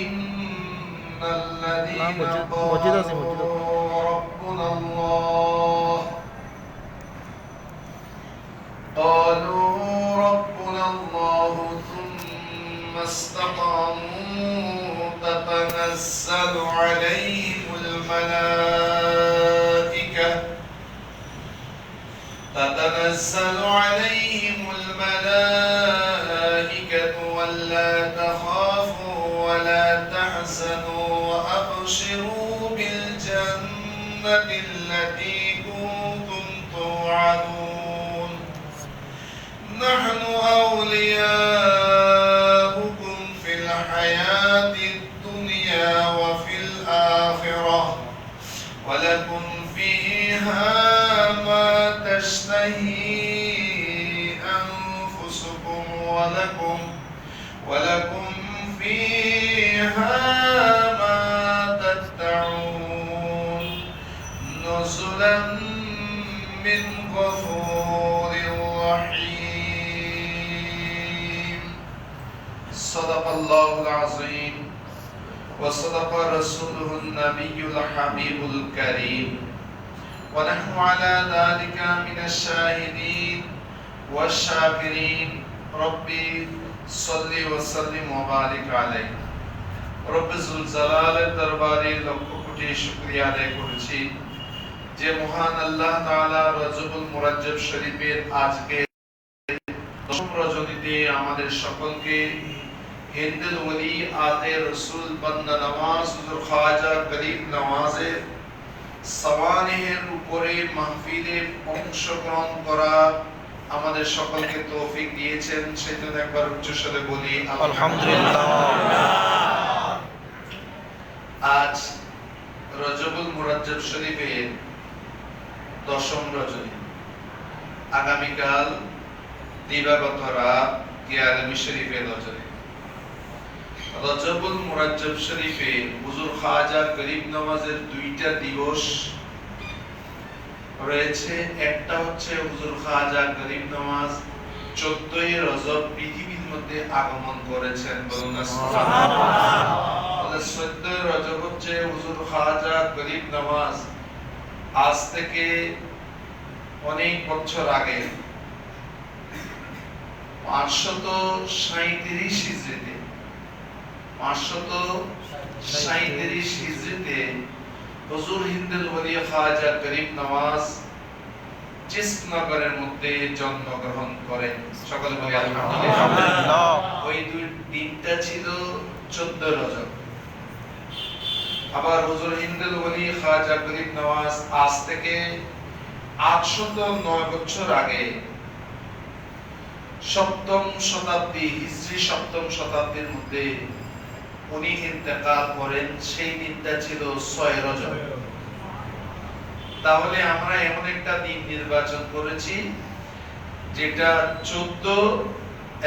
إن الذين قالوا ربنا الله ثم استقاموا تتنزل عليهم الملائكة ولا تخافوا ولا تحزنوا وأبشروا بالجنة التي كنتم توعدون نحن أولياؤكم في الحياة الدنيا وفي الآخرة ولكم فيها ما تشتهي أنفسكم ولكم فيها ما تدعون نزلا من غفور رحيم صدق الله العظيم وصدق رسوله النبي الحبيب الكريم ونحن على ذلك من الشاهدين والشاكرين ربي صل وسلم وبارك عليه رب যুল জালালের দরবারে লক্ষ কোটি শুকরিয়া আদায় করেছি যে মহান আল্লাহ তাআলা রজবুল মুরাজ্জব শরীফের আজকে দশম রজনীতে আমাদের সকলকে হিন্দুল ওলি আতে রসুল বান্দা নামাজ হুজুর খাজা গরিব নওয়াজের সাওয়ানিহের উপরে মাহফিলে অংশগ্রহণ করা আমাদের সকলকে তৌফিক দিয়েছেন সেজন্য একবার উচ্চস্বরে বলি আলহামদুলিল্লাহ। আজ রজবুল মুরাজ্জব শরীফের দশম রজনী, আগামীকাল দিবাগত রাত গিয়ারমি শরীফের রজনী। রজবুল মুরাজ্জব শরীফে হুজুর খাজা গরিব নওয়াজের দুইটা দিবস রয়েছে। একটা হচ্ছে হুজুর খাজা গরিব নওয়াজ 14ই রজব পৃথিবীর মধ্যে আগমন করেছেন, বলুন না সুবহানাল্লাহ। 14ই রজব হচ্ছে হুজুর খাজা গরিব নওয়াজ আজ থেকে অনেক বছর আগে 537 হিজরিতে 537 হিজরিতে হুজুর হিন্দুল ওলি খাজা গরিব নওয়াজ চিস্ত নগরের মধ্যে জন্মগ্রহণ করেন। সকলে বলি আলহামদুলিল্লাহ। ওই দুই দিনটা ছিল 14 রজব। আবার হুজুর হিন্দুল ওলি খাজা গরিব নওয়াজ আজ থেকে 809 বছর আগে সপ্তম শতাব্দী হিজরি সপ্তম শতাব্দীর মধ্যে উনি ইন্তেকাল করেন। সেই দিনটা ছিল 6 রজব। তাহলে আমরা এমন একটা দিন নির্বাচন করেছি যেটা 14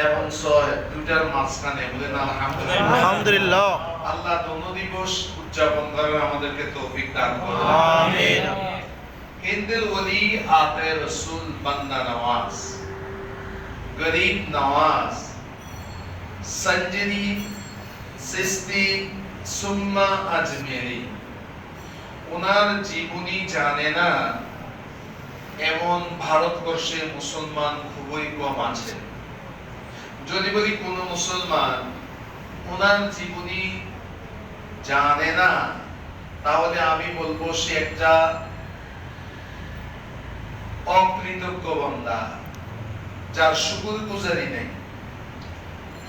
এবং 6 দুটার মাঝখানে, বলেন আলহামদুলিল্লাহ। আল্লাহ দোনো দিবস উদযাপন করার আমাদেরকে তৌফিক দান করুন, আমিন। হিন্দুল ওলি আতে রাসূল বান্দা নওয়াজ গরিব নওয়াজ সঞ্জরি সিস্তি সুম্মা আজমেরি, ওনার জীবনী জানে না এমন ভারতবর্ষে মুসলমান খুবই কম আছে। যদি বলি কোন মুসলমান ওনার জীবনী জানে না, তাহলে আমি বলবো সে একটা অকৃতজ্ঞ বান্দা, যার শুকর গুজারি নেই।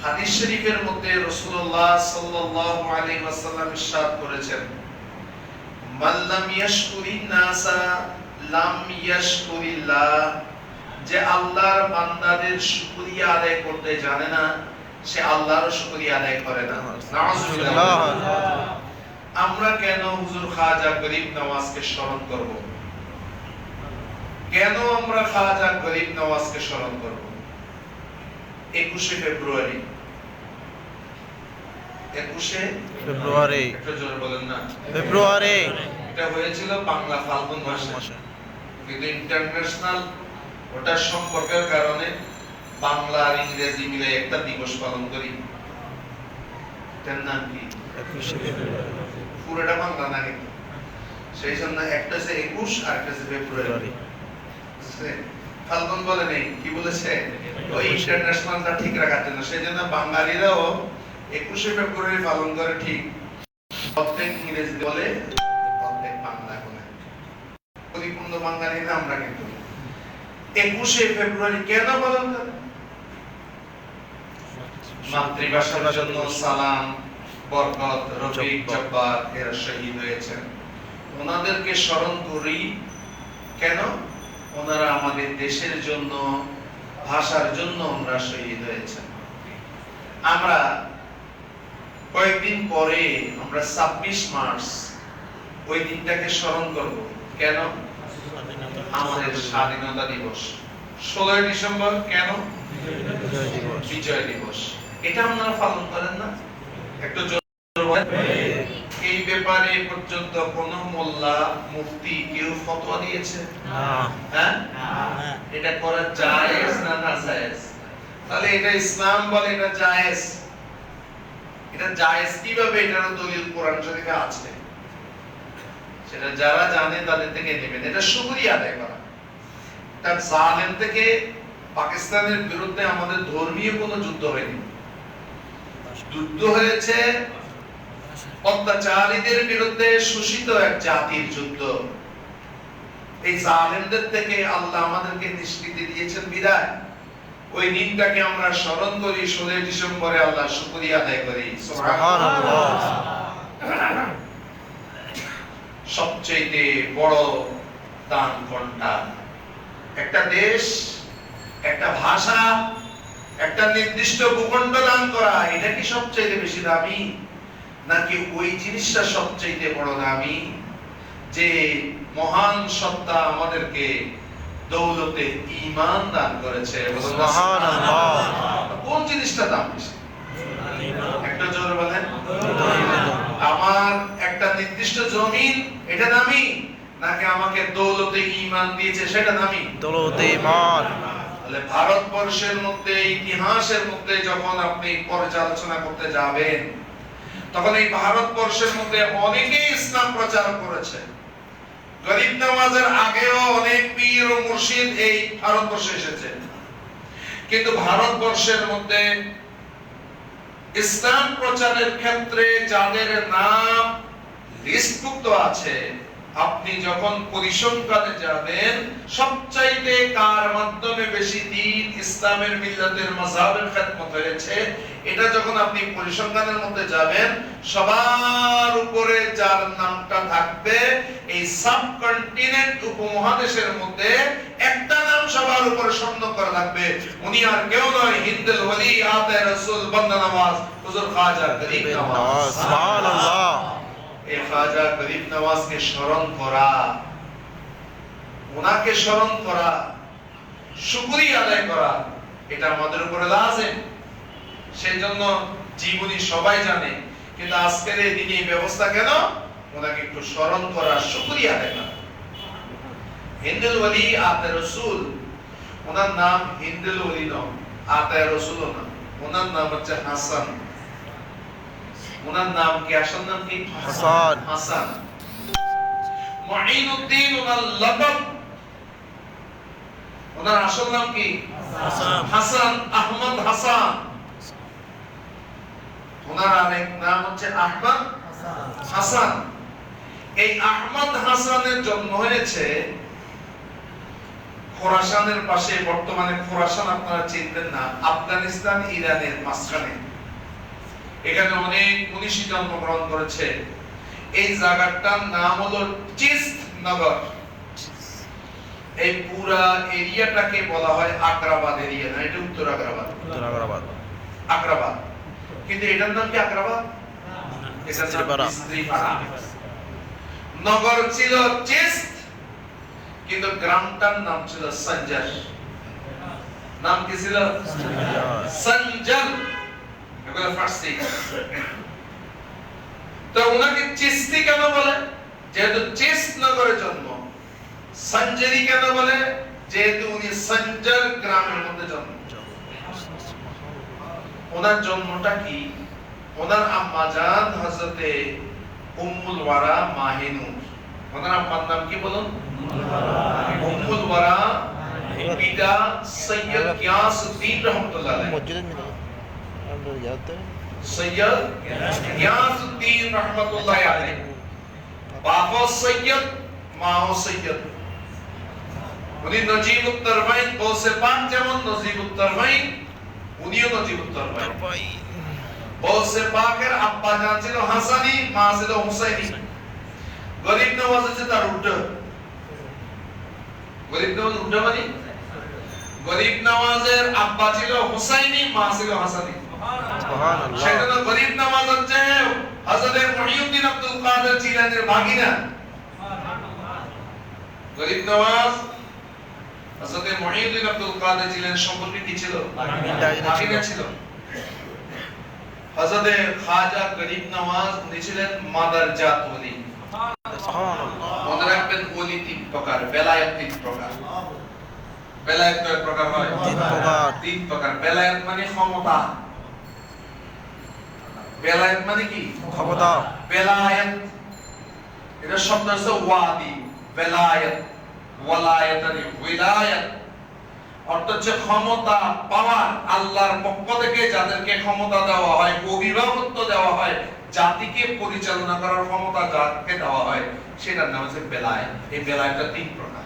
হাদিস শরীফের মধ্যে রাসূলুল্লাহ সাল্লাল্লাহু আলাইহি ওয়াসাল্লাম ইরশাদ করেছেন, মান লাম ইয়াশকুরিন নাসা লাম ইয়াশকুরিল্লাহ, যে আল্লাহর বান্দাদের শুকরিয়া আদায় করতে জানে না সে আল্লাহর শুকরিয়া আদায় করে না। নাউযুবিল্লাহ। আমরা কেন হুজুর খাজা গরিব নওয়াজকে স্মরণ করব? কেন আমরা খাজা গরিব নওয়াজকে স্মরণ করব? 21শে ফেব্রুয়ারি, 21শে ফেব্রুয়ারি, একটু জোরে বলেন না, ফেব্রুয়ারি। এটা হয়েছিল বাংলা ফাল্গুন মাসে, কিন্তু ইন্টারন্যাশনাল ওটার সম্পর্কের কারণে বাংলা আর ইংরেজি মিলে একটা দিবস পালন করি। এটার নাম কি? পুরোটা বাংলা না কিন্তু, সেই জন্য একটা হচ্ছে 21 আর একটা হচ্ছে ফেব্রুয়ারি। ফাল্গুন বলে নেই, কি বলেছে? ওই ইন্টারন্যাশনালটা ঠিক রাখার জন্য। সেই জন্য বাঙালিরাও 21শে ফেব্রুয়ারি পালন করে ঠিক, প্রত্যেক ইংরেজি বলে, প্রত্যেক বাংলা বলে। পরিপূর্ণ বাঙালি না আমরা কিন্তু। 21শে ফেব্রুয়ারি কেন পালন করে? মাতৃভাষার জন্য সালাম, বরকত, রফিক, জব্বার এরা শহীদ হয়েছেন। ওনাদেরকে স্মরণ করি কেন? ওনারা আমাদের দেশের জন্য, ভাষার জন্য ওনারা শহীদ হয়েছেন। আমরা কয়েকদিন পরে আমরা 26 মার্চ ওই দিনটাকে স্মরণ করব। কেন? আমাদের স্বাধীনতা দিবস। 16 ডিসেম্বর কেন? বিজয় দিবস। এটা আপনারা পালন করেন না? একটু জোরে বলেন। এই ব্যাপারে পর্যন্ত কোন মোল্লা, মুফতি কেউ ফতোয়া দিয়েছে? হ্যাঁ, এটা করা জায়েজ না নাজায়েজ? তাহলে এটা ইসলাম বলে এটা জায়েজ। এটা জায়েজ কিভাবে? এটার দলিল কোরআন শরীফে আছে, সেটা যারা জানে তাদের থেকে নেবেন। এটা শুকরিয়া আদায় করা। তার জালেম থেকে পাকিস্তানের বিরুদ্ধে আমাদের ধর্মীয় কোনো যুদ্ধ হয়নি, যুদ্ধ হয়েছে অত্যাচারীদের বিরুদ্ধে শোষিত এক জাতির যুদ্ধ। এই জালেমদের থেকে আল্লাহ আমাদেরকে নিষ্কৃতি দিয়েছেন বিদায় ওই দিনটাকে আমরা স্মরণ করি। 16 ডিসেম্বরে আল্লাহ শুকরিয়া আদায় করি। সুবহানাল্লাহ। সবচেয়ে বড় দান কোনটা? একটা দেশ, একটা ভাষা, একটা নির্দিষ্ট ভূখণ্ড দান করা, এটা কি সবচেয়ে বেশি দামি? নাকি ওই জিনিসটা সবচেয়ে বড় দামি যে মহান সত্তা আমাদেরকে দৌলতে ঈমান দান করেছে? সুবহানাল্লাহ। কোন জিনিসটা দাম বেশি? একটা জোরে বলেন। আমার একটা নির্দিষ্ট জমিন এটা দামি, নাকি আমাকে দৌলতে ঈমান দিয়েছে সেটা দামি? দৌলতে ঈমান। তাহলে ভারতবর্ষের মধ্যে, ইতিহাসের মধ্যে যখন আপনি পর্যালোচনা করতে যাবেন, তখন এই ভারতবর্ষের মধ্যে অনেকেই ইসলাম প্রচার করেছে। গরিব নওয়াজের আগেও অনেক পীর ও মুর্শিদ এই ভারতবর্ষে এসেছে, কিন্তু ভারতবর্ষের মধ্যে ইসলাম প্রচারের ক্ষেত্রে যাদের নাম লিস্টভুক্ত আছে, আপনি যখন পরিসংখ্যানে যাবেন সবচাইতে কার মাধ্যমে বেশি দিন ইসলামের মিল্লাতের মাযহাবের খেদমত হয়েছে, এটা যখন আপনি পরিসংখ্যানের মধ্যে যাবেন, সবার উপরে যার নামটা থাকবে, এই সাবকন্টিনেন্ট উপমহাদেশের মধ্যে একটা নাম সবার উপরে স্বর্ণ করে থাকবে। উনি আর কেউ নয়, হিন্দুল ওলি আতে রাসূল বান্দা নওয়াজ হুজুর খাজা গরিব নওয়াজ। সুবহানাল্লাহ। এই খাজা গরিব নওয়াজকে স্মরণ করা, ওনাকে স্মরণ করা, শুকরিয়া আদায় করা, এটা আমাদের উপরে লাজিম। সেই জন্য জীবনী সবাই জানে, কিন্তু আজকের এই দিনে এই ব্যবস্থা কেন? ওনাকে একটু স্মরণ করা, শুকরিয়া আদায় করা। হিন্দুল ওলি আতে রাসূল, ওনার নাম হিন্দুল ওলি নয়, আতে রাসূল না, ওনার নাম হচ্ছে হাসান। ওনার নাম কি? আসল নাম কি? হাসান। হাসান মুঈনুদ্দিন ওনার লকব। ওনার আসল নাম কি? হাসান। হাসান আহমদ হাসান। ওনার আরেক নাম হচ্ছে আহমদ হাসান। এই আহমদ হাসানের জন্ম হয়েছে খোরাসানের পাশে। বর্তমানে খোরাসান আপনারা চিনবেন না, আফগানিস্তান ইরানের মাঝখানে। এখানে অনেক মনীষী জন্মগ্রহণ করেছে। এই জায়গাটার নাম হলো চিস্ত নগর। এই পুরা এরিয়াটাকে বলা হয় আগ্রাবাদ এরিয়া, না এটা উত্তর আগ্রাবাদ। উত্তর আগ্রাবাদ, আগ্রাবাদ। কিন্তু এটার নাম কি আগ্রাবাদ? এটার নাম মিস্ত্রিপাড়া। নগর ছিল চিস্ত, কিন্তু গ্রামটার নাম ছিল সঞ্জর। নাম কি ছিল? সঞ্জর। এগুলো ফার্সি। তো ওনাকে চিস্তি কেন বলে? যেহেতু চিস্ত নগরে জন্ম। সঞ্জরি কেন বলে? যেহেতু উনি সঞ্জর গ্রামের মধ্যে জন্ম। ওনার জন্মটা কি? ওনার আম্মা জান হযরতে উম্মুল ওয়ারা মাহিনুর। ওনার আম্মার নাম কি বলুন? উম্মুল ওয়ারা, পিতা সৈয়দ গিয়াসউদ্দিন রহমাতুল্লাহ আলাইহি। মসজিদের মিনার আমরা যাতে সৈয়দ গিয়াসউদ্দিন রহমাতুল্লাহ আলাইহি। বাবা সৈয়দ, মাও সৈয়দ। উনি নজিবুত তারবাইন বলছে পাক, যেমন নজিবুত তারবাইন উনিও নজিবুত তারবাইন। বলছে পাকের আব্বা জান ছিল হাসানি, মা ছিল হুসাইনি। গরিব নওয়াজ হচ্ছে তার উল্টো। গরিব নওয়াজ উল্টো মানে গরিব নওয়াজের আব্বা ছিল হুসাইনি, মা ছিল হাসানি। সুবহানাল্লাহ। সেজন্য গরিব নওয়াজ হচ্ছে হযরত মুহিউদ্দিন আব্দুল কাদের জিলানীর ভাগিনা। গরিব নওয়াজ হযরত মুহিউদ্দিন আব্দুল কাদের জিলানীর সম্পর্কে কি ছিল? ভাগিনা ছিল। হযরত খাজা গরিব নওয়াজ উনি ছিলেন মাদারজাত ওলি। সুবহানাল্লাহ। মনে রাখবেন ওলি তিন প্রকার, বেলায়েত তিন প্রকার। বেলায়েত কয় প্রকার হয়? তিন প্রকার। বেলায়েত মানে ক্ষমতা। বেলায়েত মানে কি? ক্ষমতা। বেলায়েত এটা শব্দ হচ্ছে ওয়াদি। বেলায়েত, ওয়ালায়াত আর উইলায়াত অর্থ হচ্ছে ক্ষমতা, পাওয়ার। আল্লাহর পক্ষ থেকে যাদেরকে ক্ষমতা দেওয়া হয়, অভিভাবকত্ব দেওয়া হয়, জাতিকে পরিচালনা করার ক্ষমতা যাকে দেওয়া হয়, সেটার নাম হচ্ছে বেলায়েত। এই বেলায়েতটা তিন প্রকার।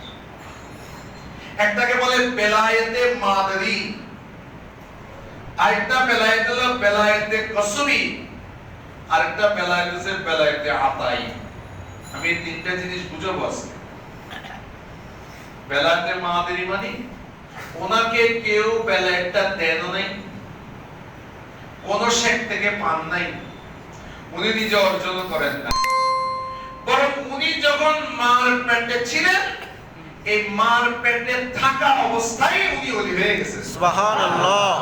একটাকে বলে বেলায়েতে মাদরি, আরেকটা বেলায়েত হলো বেলায়েতে কসবি, আরেকটা বেলায়েত হচ্ছে বেলায়েতে আতাই। আমি এই তিনটা জিনিস বুঝাবো আজকে। বেলায়েতে মাদরি মানে ওনাকে কেউ বেলায়েতটা দেনও নাই, কোন শেখ থেকে পান নাই, উনি নিজে অর্জন করেন না, বরং উনি যখন মার পেটে ছিলেন, এই মার পেটে থাকা অবস্থায় উনি ওলি হয়ে গেছেন। সুবহানাল্লাহ।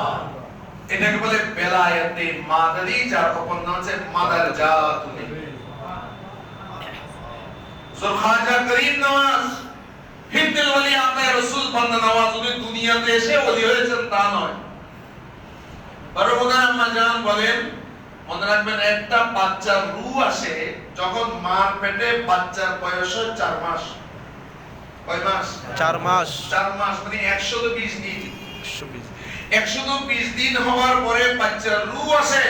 এটাকে বলে বেলায়েতে মাদরি, যার অপর নাম হচ্ছে মাদারজাত ওলি। খাজা গরিব নওয়াজ হিন্দুল ওলি আতায়ে রাসূল বান্দা নওয়াজ উনি দুনিয়াতে এসে ওলি হয়েছেন তা নয়, বরং ওনার আম্মা জান বলেন, মনে রাখবেন একটা বাচ্চার রূহ আসে যখন মার পেটে, বাচ্চার বয়স 4 মাস। কয় মাস? 4 মাস। 4 মাস মানে 120 দিন। 120 দিন হওয়ার পরে বাচ্চার রূহ আসে।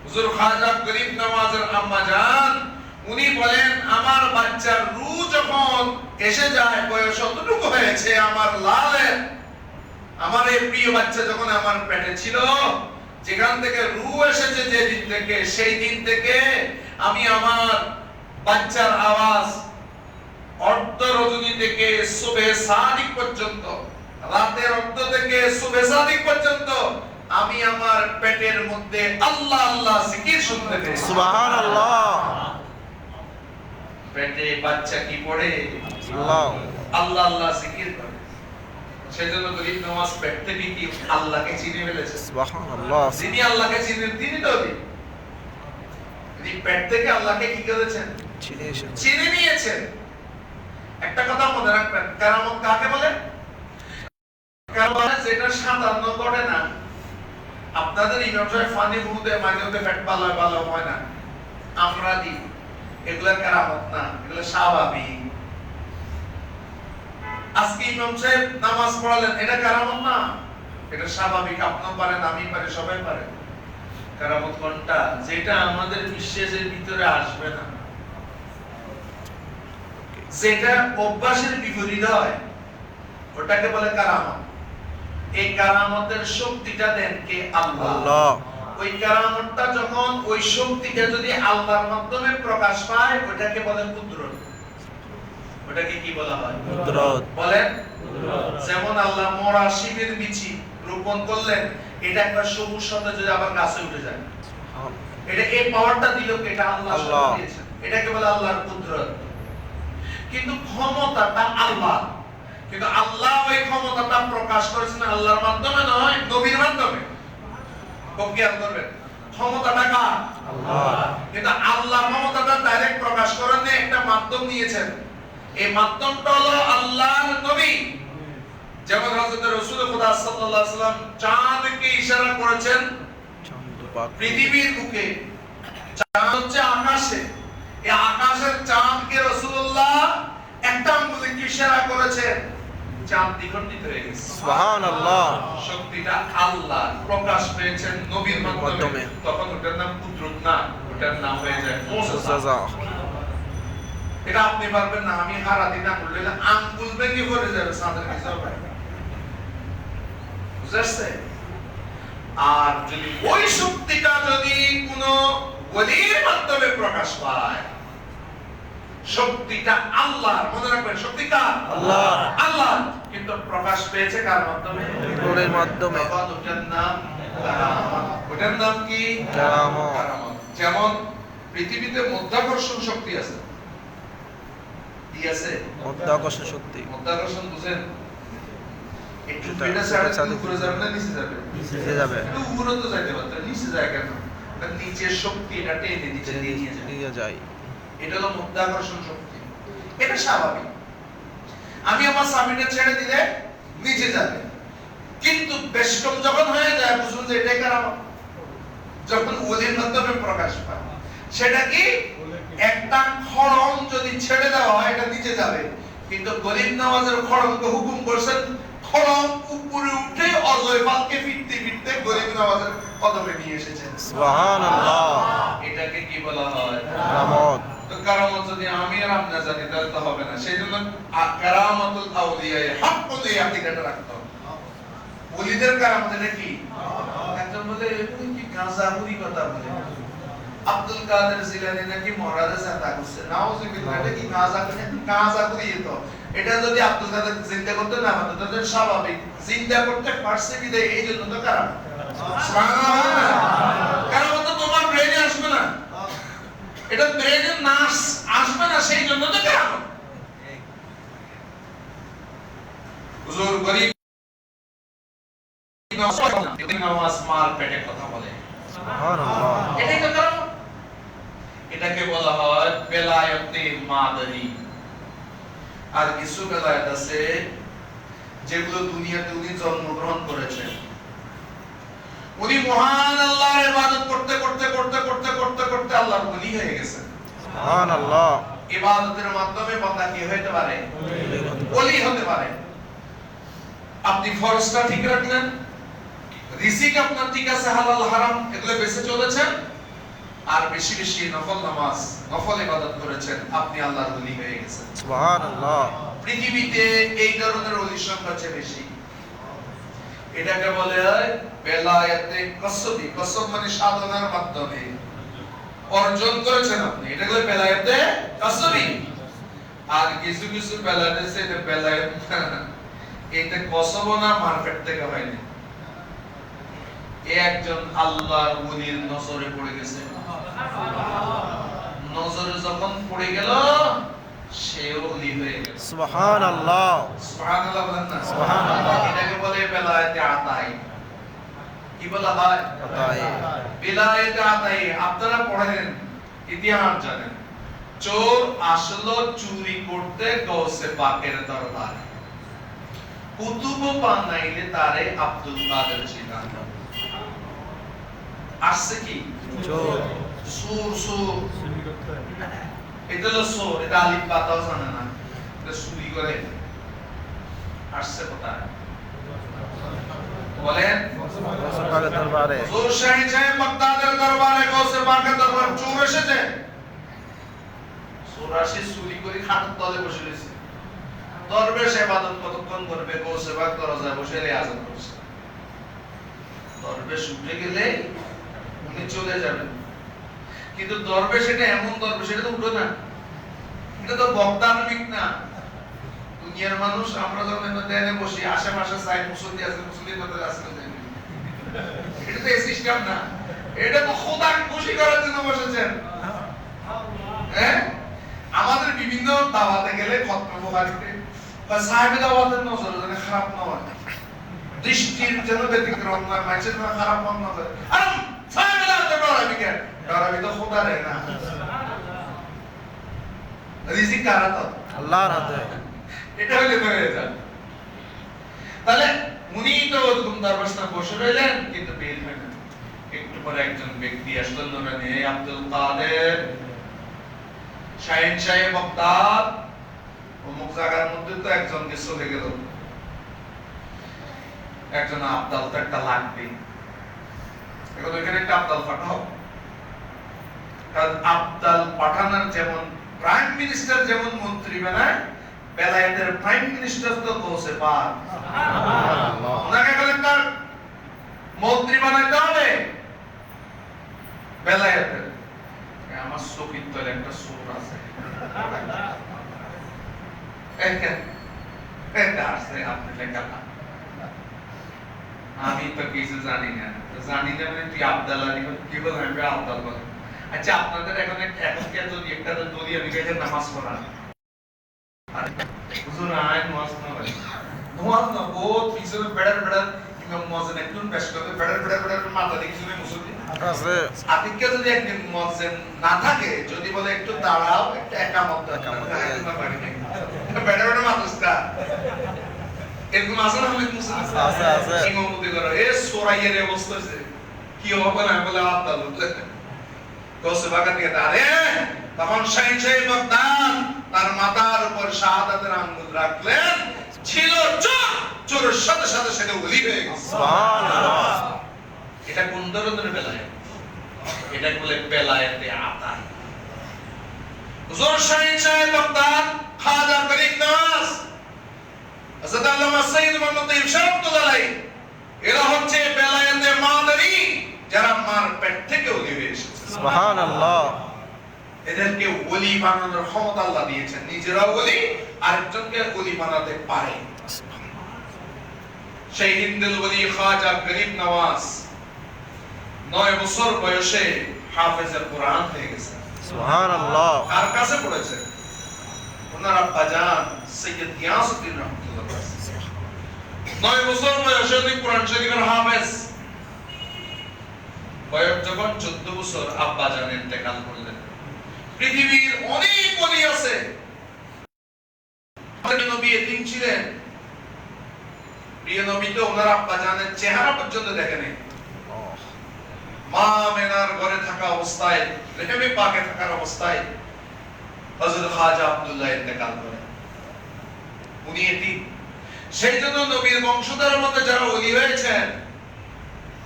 হুজুর খাজা গরিব নওয়াজের আম্মা জান উনি বলেন, আমার বাচ্চার রূহ যখন এসে যায়, বয়স অতটুকু হয়েছে আমার লালের, আমার এই প্রিয় বাচ্চা যখন আমার পেটে ছিল, যেখান থেকে রূহ এসেছে যে দিন থেকে, সেই দিন থেকে আমি আমার বাচ্চার আওয়াজ অর্ধ রজনী থেকে সুবহে সাদিক পর্যন্ত, রাতের অর্ধ থেকে সুবহে সাদিক পর্যন্ত আমি আমার পেটের মধ্যে আল্লাহ আল্লাহ জিকির শুনতে পেয়েছি। সুবহানাল্লাহ। পেটে বাচ্চা কি পড়ে? আল্লাহ আল্লাহ আল্লাহ জিকির করে। সেজন্য গরিব নওয়াজ পেট থেকে কি আল্লাহকে চিনে ফেলেছে। সুবহানাল্লাহ। যিনি আল্লাহকে চিনেন তিনি তো তিনি পেট থেকে আল্লাহকে কি করেছেন? চিনে নিয়েছেন। একটা কথা মনে রাখবেন, কেরামত কাকে বলে? কেরামত যেটা সাধারণ ঘটে না। আপনাদের ইমাম সাহেব ফানি ফুদে মাঝে মধ্যে পেট ভালো হয় না, আমরা দিই, এগুলা কেরামত না, এগুলা স্বাভাবিক। আজকে ইমাম সাহেব নামাজ পড়ালেন, এটা কেরামত না, এটা স্বাভাবিক। আপনিও পারেন, আমি পারি, সবাই পারে। কেরামত কোনটা? যেটা আমাদের বিশ্বাসের ভিতরে আসবে না, যেটা অভ্যাসের বিপরীত হয়, ওটাকে বলে কেরামত। এই কেরামতের শক্তিটা দেন কে? আল্লাহ। ওই কেরামতটা যখন, ওই শক্তিটা যদি আল্লাহর মাধ্যমে প্রকাশ পায়, ওটাকে বলে কুদরত। ওটাকে কি বলা হয়? কুদরত। বলেন। যেমন আল্লাহ মরা শিবের বিচি রোপণ করলেন, এটা একটা সবুজ সাথে যদি আবার গাছে উঠে যায়, এটা এই পাওয়ারটা দিল কে? এটা আল্লাহ দিয়েছেন। এটাকে বলে আল্লাহর কুদরত। কিন্তু ক্ষমতাটা আল্লাহ, কিন্তু আল্লাহ ওই ক্ষমতাটা প্রকাশ করেছেন আল্লাহর মাধ্যমে নয়, নবীর মাধ্যমে। খেয়াল করবেন, ক্ষমতাটা কার? আল্লাহ। কিন্তু আল্লাহ ক্ষমতাটা ডাইরেক্ট প্রকাশ করেন না, একটা মাধ্যম নিয়েছেন। এই মাধ্যমটা হলো আল্লাহর নবী। যেমন হযরত রাসূল খুদা সাল্লাল্লাহু আলাইহি ওয়াসাল্লাম চাঁদকে ইশারা করেছেন পৃথিবীর বুকে, চাঁদ হচ্ছে আকাশে। এই আকাশের চাঁদকে রাসূলুল্লাহ একটা আঙ্গুলে ইশারা করেছেন, চাঁদ দ্বিখণ্ডিত হয়ে গেছে। সুবহানাল্লাহ। শক্তিটা আল্লাহ প্রকাশ পেয়েছেন নবীর মাধ্যমে। তখন ওটার নাম কুদরত না, ওটার নাম হয়ে যায় মুজিজা। এটা আপনি পারবেন না, আমি হারা দিন আঙ্গুল লইলে আঙ্গুল ভেঙে পড়ে যাবে চাঁদের নিচে। বুঝাচ্ছে? আর যদি ওই শক্তিটা যদি কোন ওলির মাধ্যমে প্রকাশ পায়, শক্তিটা আল্লাহর, মনে রাখবেন শক্তি কার? আল্লাহ। আল্লাহ, কিন্তু প্রকাশ পেয়েছে কার মাধ্যমে? নূরের মাধ্যমে। ওটার নাম কারামত। ওটার নাম কি? কারামত। যেমন পৃথিবীতে মাধ্যাকর্ষণ শক্তি আছে, কি আছে? মাধ্যাকর্ষণ শক্তি। মাধ্যাকর্ষণ বুঝেন? একটু এটা পেটে ছাড়ে ছাদে উপরে যাবে না নিচে যাবে? নিচে যাবে। একটু উপরে তো যাইতে পারতো, নিচে যায় কেন? কারণ নিচের শক্তি এটা টেনে নিচে নিয়ে যায়। নিয়ে যায়। এটা হলো মাধ্যাকর্ষণ শক্তি। এটা স্বাভাবিক। আমি আমার স্বামীকে ছেড়ে দিলে নিচে যাবে, কিন্তু বেষ্টম যখন হয়ে যায় বুঝুন যে এটাই কারামত। যখন ওলির মাধ্যমে প্রকাশ পায়, সেটা কি? একটা খড়ম যদি ছেড়ে দেওয়া হয় এটা নিচে যাবে, কিন্তু গরিব নওয়াজের খড়মকে হুকুম করছেন খড়ম উপরে উঠে অজয় পালকে ফিরতে ফিরতে গরিব নওয়াজের কদমে নিয়ে এসেছেন। সুবহানাল্লাহ। এটাকে কি বলা হয়? কারামত। তো কারামত যদি আমি আর আপনি জানি তাহলে তো হবে না। সেইজন্য কারামাতুল আউলিয়া হাক্কুল ইয়াকিদাটা রাখতে হবে। ওলিদের কারামত এটা কি? একজন বলে এগুলো কি গাঁজাখুরি কথা বলে। আব্দুল কাদের জিলানী নাকি মহারাজা চিন্তা করছে, নাউজুবিল্লাহ, এটা কি গাঁজাখুরি? তো এটা যদি আব্দুল কাদের চিন্তা করতে না পারতো তাহলে স্বাভাবিক, চিন্তা করতে পারছে কি দেয়, এই জন্য তো কারামত। সুবহানাল্লাহ। কারামত তো তোমার ব্রেনে আসবে না, এটা ব্রেনে নাশ আসবে না, সেই জন্য তো কারামত। হুজুর গরিব নামাজ মার পেটে কথা বলে, সুবহানাল্লাহ। এটাই তো কারামত। এটাকে বলা হয় বেলায়েতে মাদানী। আর কিছু বেলায়েত আছে যেগুলো দুনিয়াতে উনি জন্মগ্রহণ করেছেন। উনি মহান আল্লাহর ইবাদত করতে করতে করতে করতে করতে করতে আল্লাহর ওলি হয়ে গেছেন। সুবহানাল্লাহ। ইবাদতের মাধ্যমে বান্দা কি হতে পারে? ওলি হতে পারে। আপনি ফরজটা ঠিক রাখলেন, রিজিক আপনার ঠিক আছে, হালাল হারাম এগুলো বেঁচে চলেছেন, আর বেশি বেশি নফল নামাজ, নফল ইবাদত করেছেন, আপনি আল্লাহর ওলি হয়ে গেছেন। সুবহানাল্লাহ। পৃথিবীতে এই ধরনের ওলির সংখ্যা হচ্ছে বেশি। এটাকে বলে হয় বেলায়েতে কসবি। কসব মানে সাধনার মাধ্যমে অর্জন করেছেন আপনি, এটা হলো বেলায়েতে কসবি। আর কিছু কিছু বেলায়েত আছে, এটা বেলায়েত এটা কসব না মারফেট থেকে হয়নি। একজন আল্লাহর ওলির নজরে পড়ে গেছে, নজরে যখন পড়ে গেল সেও ওলি হয়ে গেল। সুবহানাল্লাহ। সুবহানাল্লাহ বলেন না? সুবহানাল্লাহ। এটাকে বলে বেলায়েতে আতাই। কি বলা হয়? আতাই। বেলায়েতে আতাই। আপনারা পড়েন, ইতিহাস জানেন, চোর আসলো চুরি করতে গৌসে পাকের দরবারে, কুতুব বানাইলে তারে আব্দুল কাদের জিলানী। আসছে কি? চোর। সুর সুর, এটা হলো সুর, এটা আলিফ বাতাও জানে না, এটা চুরি করে আসছে কোথায়? বলেন গৌসে পাকের দরবারে। হুজুর শাহী সাহেব বাগদাদের দরবারে গৌসে পাকের দরবারে চোর এসেছে। চোর আসে চুরি করে খাটের তলে বসে রয়েছে। দরবেশ ইবাদত কতক্ষণ করবে? গৌসে পাক দরজায় বসে আযান করছে। দরবেশ উঠে গেলে উনি চলে যাবেন, কিন্তু দরবেশ এটা এমন দরবেশ, এটা তো উঠো না, এটা তো বক্তান্বিক না। দুনিয়ার মানুষ আমরা যখন দেনে বসি আশেপাশে চাই মুসল্লি আছে, মুসল্লির কথা আছে, এটা তো এই সিস্টেম না, এটা তো খোদা খুশি করার জন্য বসেছেন। হ্যাঁ, আমাদের বিভিন্ন দাওয়াতে গেলে খতমে বুখারীতে বা সাহেবে দাওয়াতের নজর যেন খারাপ না হয়, দৃষ্টির যেন ব্যতিক্রম না, মানুষের যেন খারাপ মন না করে। আরে সাহেবে দাওয়াতে ডরাবি কেন? ডরাবি তো খোদা রে না, রিজিক কার হাতে? আল্লাহর হাতে। এটা হইলে হয়ে যায়। তাহলে উনি তো ওরকম দরবারে বসে রইলেন, কিন্তু বের হলেন। একটু পরে একজন ব্যক্তি আসলেন বলেন, হে আব্দুল কাদের, শাহিন সাহেব বাগদাদ, অমুক জায়গার মধ্যে তো একজনকে চলে গেল, একজন আবদাল তো একটা লাগবে, এখন ওইখানে একটা আবদাল পাঠাও। কারণ আবদাল পাঠানোর যেমন প্রাইম মিনিস্টার যেমন মন্ত্রী বানায়, বেলায়েতের প্রাইম মিনিস্টার তো পৌঁছে পার, ওনাকে এখন একটা মন্ত্রী বানাইতে হবে বেলায়েতের। আমার চোখের তলে একটা চোর আছে, আপনি লেখা, আমি তো কিছু জানি না, জানি না মানে তুই আবদাল আলী কি বল, আমি আবদাল বল। আচ্ছা আপনাদের এখন কে যদি একটা দলি আমি গেছে নামাজ পড়া, হুজুর আইন নামাজ না ভাই, নামাজ না বহুত পিছনে বেড়ার বেড়ার ইমাম মুয়াজ্জিন একদম পেশ করে বেড়ার বেড়ার বেড়ার মাথা দেখি শুনে মুসল্লি আছে। আতিককে যদি একদিন মুয়াজ্জিন না থাকে, যদি বলে একটু দাঁড়াও, একটা একামত দাও, বেড়ার বেড়ার মাদ্রাসা এরকম আছে না, অনেক মুসল্লি আছে আছে ইমামতি করে এ সোরাইয়ের অবস্থা আছে, কি হবে না বলে আবদাল গোসে বাগাত দিয়ে দাঁড়ে, তখন শাহিন সাহেব বাগদাদ তার মাথার উপর শাহাদাতের আঙ্গুল রাখলেন, ছিল চোর, চোরের সাথে সাথে সেটা ওলি হয়ে গেছে। সুবহানাল্লাহ। এটা কোন ধরনের বেলায়েত? এটা বলে বেলায়েতে আতা। হুজুর শাহিন সাহেব বাগদাদ, খাজা গরিব নওয়াজ, হযরত আল্লামা সৈয়দ মুহাম্মদ ইরশাদুল্লাহ আলাইহি, এরা হচ্ছে বেলায়েতে মাদানী, যারা মার পেট থেকে ওলি হয়ে এসেছে। সুবহানাল্লাহ। এদেরকে ওলি বানানোর ক্ষমতা আল্লাহ দিয়েছেন, নিজেরাও ওলি, আরেকজনকে ওলি বানাতে পারে। সেই হিন্দুল ওলি খাজা গরিব নওয়াজ 9 বছর বয়সে হাফেজে কোরআন হয়ে গেছে। সুবহানাল্লাহ। কার কাছে পড়েছে? ওনার আব্বা জান সৈয়দ গিয়াসউদ্দিন রহমাতুল্লাহ। 9 বছর বয়সে উনি কোরআন শরীফের হাফেজ। বয়স যখন 14 বছর আব্বা জান ইন্তেকাল করলেন। পৃথিবীর অনেক ওলি আছে, নবী এতিম ছিলেন, প্রিয় নবী তো ওনার আব্বা জানের চেহারা পর্যন্ত দেখেনি। মা মেনার ঘরে থাকা অবস্থায়, রেহেমে পাকে থাকার অবস্থায় হযরত খাজা আব্দুল্লাহ ইন্তেকাল করেন, উনি এতিম। সেই জন্য নবীর বংশধরের মধ্যে যারা ওলি হয়েছেন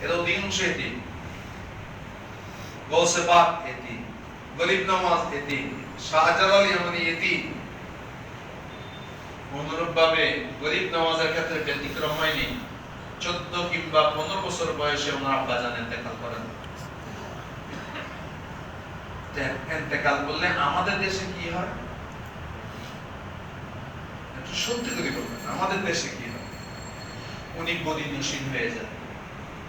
এরা অধিকাংশ এতিম। গৌসে পাক এতিম, গরিব নওয়াজ এতিম, শাহজালাল ইয়ামানি এতিম। অনুরূপভাবে গরিব নওয়াজের ক্ষেত্রে ব্যতিক্রম হয়নি। 14 কিংবা 15 বছর বয়সে ওনার আব্বা জান ইন্তেকাল করেন। ইন্তেকাল করলে আমাদের দেশে কি হয় একটু সত্যি করে বলবেন, আমাদের দেশে কি হয়? উনি গদি নসীন হয়ে যায়,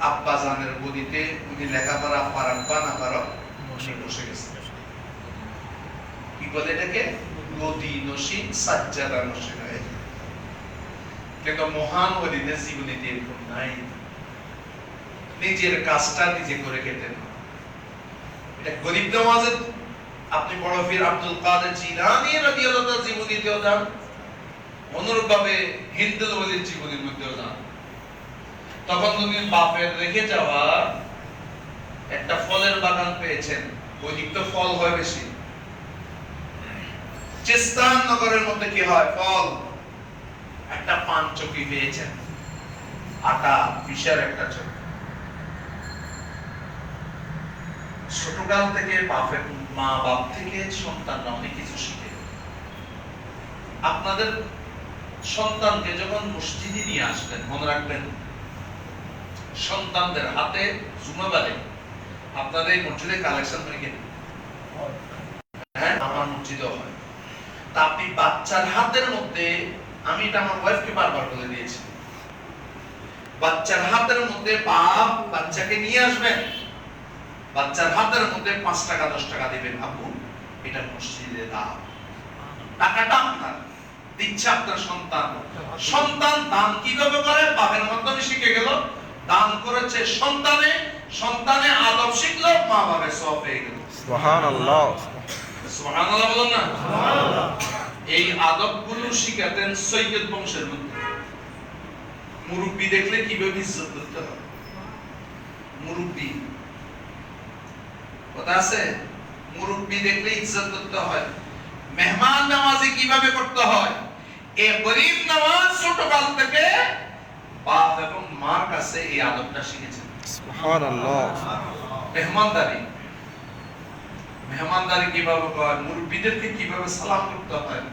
আব্বা জানের গদিতে উনি লেখাপড়া পারাক বা না পারাক বসে গেছে। কি বলে এটাকে? গদি নসীন, সাজ্জাদা নসীন হয়ে যায়। কিন্তু মহান ওলিদের জীবনীতে এরকম নাই, নিজের কাজটা নিজে করে খেতেন। এটা গরিব নওয়াজের, আপনি বড় পীর আব্দুল কাদের জিলানী রাদিয়াল্লাহু তাআলা জীবনীতেও যান, অনুরূপভাবে হিন্দুল ওলির জীবনীর মধ্যেও যান। তখন উনি বাপের রেখে যাওয়া একটা ফলের বাগান পেয়েছেন, ওইদিক তো ফল হয় বেশি। চিস্তান নগরের মধ্যে কি হয়? ফল। একটা পান চকি পেয়েছেন, আটা বিশাল একটা চকি। ছোটকাল থেকে বাপের মা বাপ থেকে সন্তানরা অনেক কিছু শিখে। আপনাদের সন্তানকে যখন মসজিদে নিয়ে আসবেন, মনে রাখবেন সন্তানদের হাতে জুমাবারে আপনাদের এই মসজিদে কালেকশন হয়ে গেল। হ্যাঁ, আমার মসজিদেও হয়। তা আপনি বাচ্চার হাতের মধ্যে, আমি এটা আমার ওয়াইফকে বারবার বলে দিয়েছি, বাচ্চার হাতের মধ্যে বাপ বাচ্চাকে নিয়ে আসবেন, বাচ্চার হাতের মধ্যে 5 টাকা 10 টাকা দিবেন, আব্বু এটা মসজিদে দাও। টাকাটা আপনার, দিচ্ছে আপনার সন্তান। সন্তান দান কিভাবে করে? বাপের মাধ্যমে শিখে গেল, দান করেছে সন্তানে, সন্তানে আদব শিখলো, মা বাবার সওয়াব পেয়ে গেল। সুবহানাল্লাহ। সুবহানাল্লাহ বলেন না? সুবহানাল্লাহ। এই আদবগুলো শিখাতেন সৈয়দ বংশের মধ্যে। মুরব্বি দেখলে কিভাবে ইজ্জত করতে হয়, মুরব্বি কথা আছে? মুরব্বি দেখলে ইজ্জত করতে হয়, মেহমান নামাজি কিভাবে করতে হয়, এই গরিব নামাজ ছোটকাল থেকে বাপ এবং মার কাছে এই আদবটা শিখেছেন। সুবহানাল্লাহ। মেহমানদারি, মেহমানদারি কিভাবে হয়, মুরব্বিদেরকে কিভাবে সালাম করতে হয়,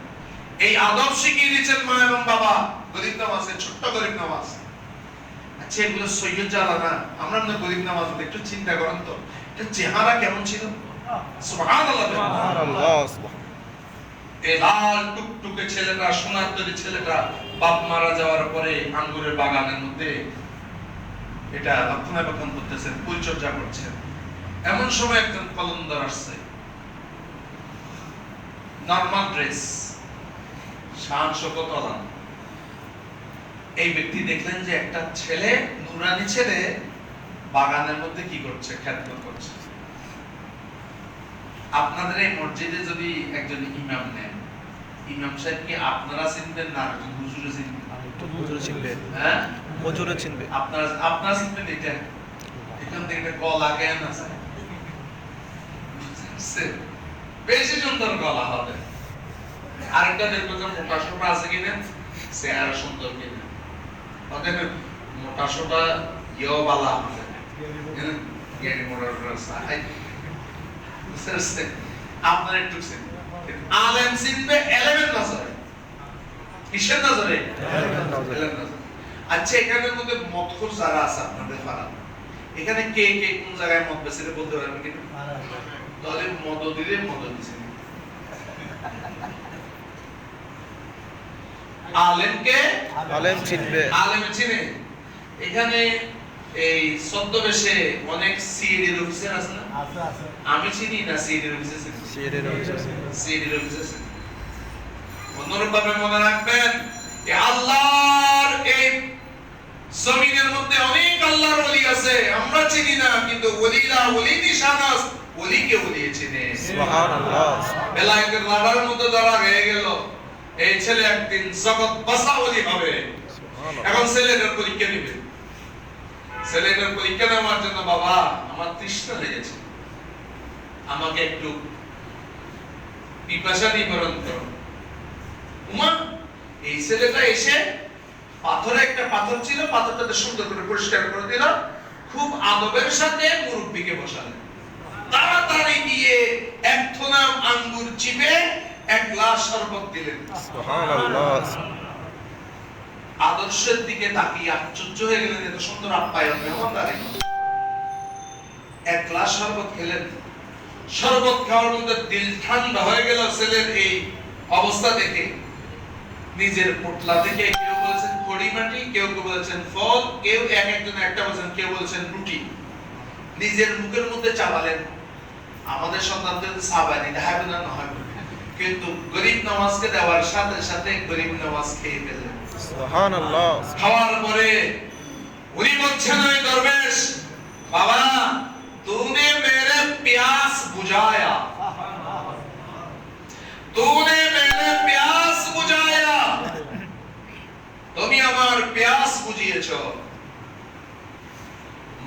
এই আদব শিখিয়ে দিয়েছেন মা এবং বাবা। গরিব নামাজে ছোট্ট গরিব নামাজ, আচ্ছা এগুলো সৈয়দ জালা না, আমরা না গরিব নামাজ একটু চিন্তা করেন তো, এটা চেহারা কেমন ছিল? সুবহানাল্লাহ। সুবহানাল্লাহ। এই লাল টুকটুকে ছেলেটা, সোনার তৈরি ছেলেটা বাপ মারা যাওয়ার পরে আঙ্গুরের বাগানের মধ্যে এটা রক্ষণাবেক্ষণ করতেছেন, পরিচর্যা করছেন। এমন সময় একজন কলমদার আসছে, নরমাল ড্রেস, শান শৌকত আলাম। এই ব্যক্তি দেখলেন যে একটা ছেলে, নুরানি ছেলে বাগানের মধ্যে কি করছে, খেদমত করছে। আপনাদের এই মসজিদে যদি একজন ইমাম নেন, ইমাম সাহেব কি আপনারা চিনবেন না একজন হুজুরে চিনবেন? হুজুরে চিনবে, হ্যাঁ হুজুরে চিনবে। আপনারা চিনবেন। এটা এখান থেকে একটা গলা কেন আছে, বেশি সুন্দর গলা হবে। আরেকটা দেখবো যে মোটা সোটা আছে কিনা, চেহারা সুন্দর কিনা। ওদের মোটা সোটা ইয়েও বালা আছে, জ্ঞানী মোটা আছে। আপনার একটু আলেম চিনবে এলেমের নজরে, কিসের নজরে? এলেমের নজরে। আচ্ছা এখানের মধ্যে মদখোর যারা আছে আপনাদের পাড়া, এখানে কে কে কোন জায়গায় মদ বেচে বলতে পারবেন কিনা? তাহলে মদ দিলে মদ দিছে। আলেমকে আলেম চিনবে, আলেম চিনে। এখানে এই ছদ্মবেশে অনেক সিএডির অফিসার আছে না? আছে। আমি চিনি না সিএডির অফিসার, সিএডির অফিসার। অনুরূপভাবে মনে রাখবেন আল্লাহর এই জমিনের মধ্যে অনেক আল্লাহর ওলি আছে, আমরা চিনি না, কিন্তু ওলিরা ওলি নিশানাস, ওলিকে ওলি চিনে। সুবহানাল্লাহ। বেলায়েতের লাড়ার মধ্যে ধরা হয়ে গেল, এই ছেলে একদিন জগৎ বাসা ওলি হবে। এখন ছেলেটার পরীক্ষা নিবে। ছেলেটার পরীক্ষা নেওয়ার জন্য, বাবা আমার তৃষ্ণা লেগেছে, আমাকে একটু পিপাসা নিবারণ করো। উমা এই ছেলেটা এসে পাথরে, একটা পাথর ছিল, পাথরটাতে সুন্দর করে পরিষ্কার করে দিল, খুব আদবের সাথে মুরব্বিকে বসালেন। তাড়াতাড়ি গিয়ে এক থোনা আঙ্গুর চিপে এক গ্লাস শরবত দিলেন। সুবহানাল্লাহ। আদর্শের দিকে তাকিয়ে আশ্চর্য হয়ে গেলেন, এত সুন্দর আপ্যায়ন, মেহমানদারি। এক গ্লাস শরবত খেলেন। শরবত খাওয়ার মধ্যে দিল ঠান্ডা হয়ে গেল ছেলের এই অবস্থা দেখে। নিজের পোটলা থেকে কেউ বলেছেন খড়ি মাটি, কেউ কেউ বলেছেন ফল, কেউ এক একজন একটা বলেছেন, কেউ বলেছেন রুটি। নিজের মুখের মধ্যে চাবালেন। আমাদের সন্তানদের সাবানি দেখাবে না হয়, কিন্তু গরিব নামাজকে দেওয়ার সাথে সাথে গরিব নামাজ খেয়ে ফেললেন। সুবহানাল্লাহ। খাওয়ার পরে উনি বলছেন ওই দরবেশ, বাবা तूने मेरे प्यास बुझाया, तूने मेरे प्यास बुझाया, তুমি আমার प्यास বুঝিয়েছো,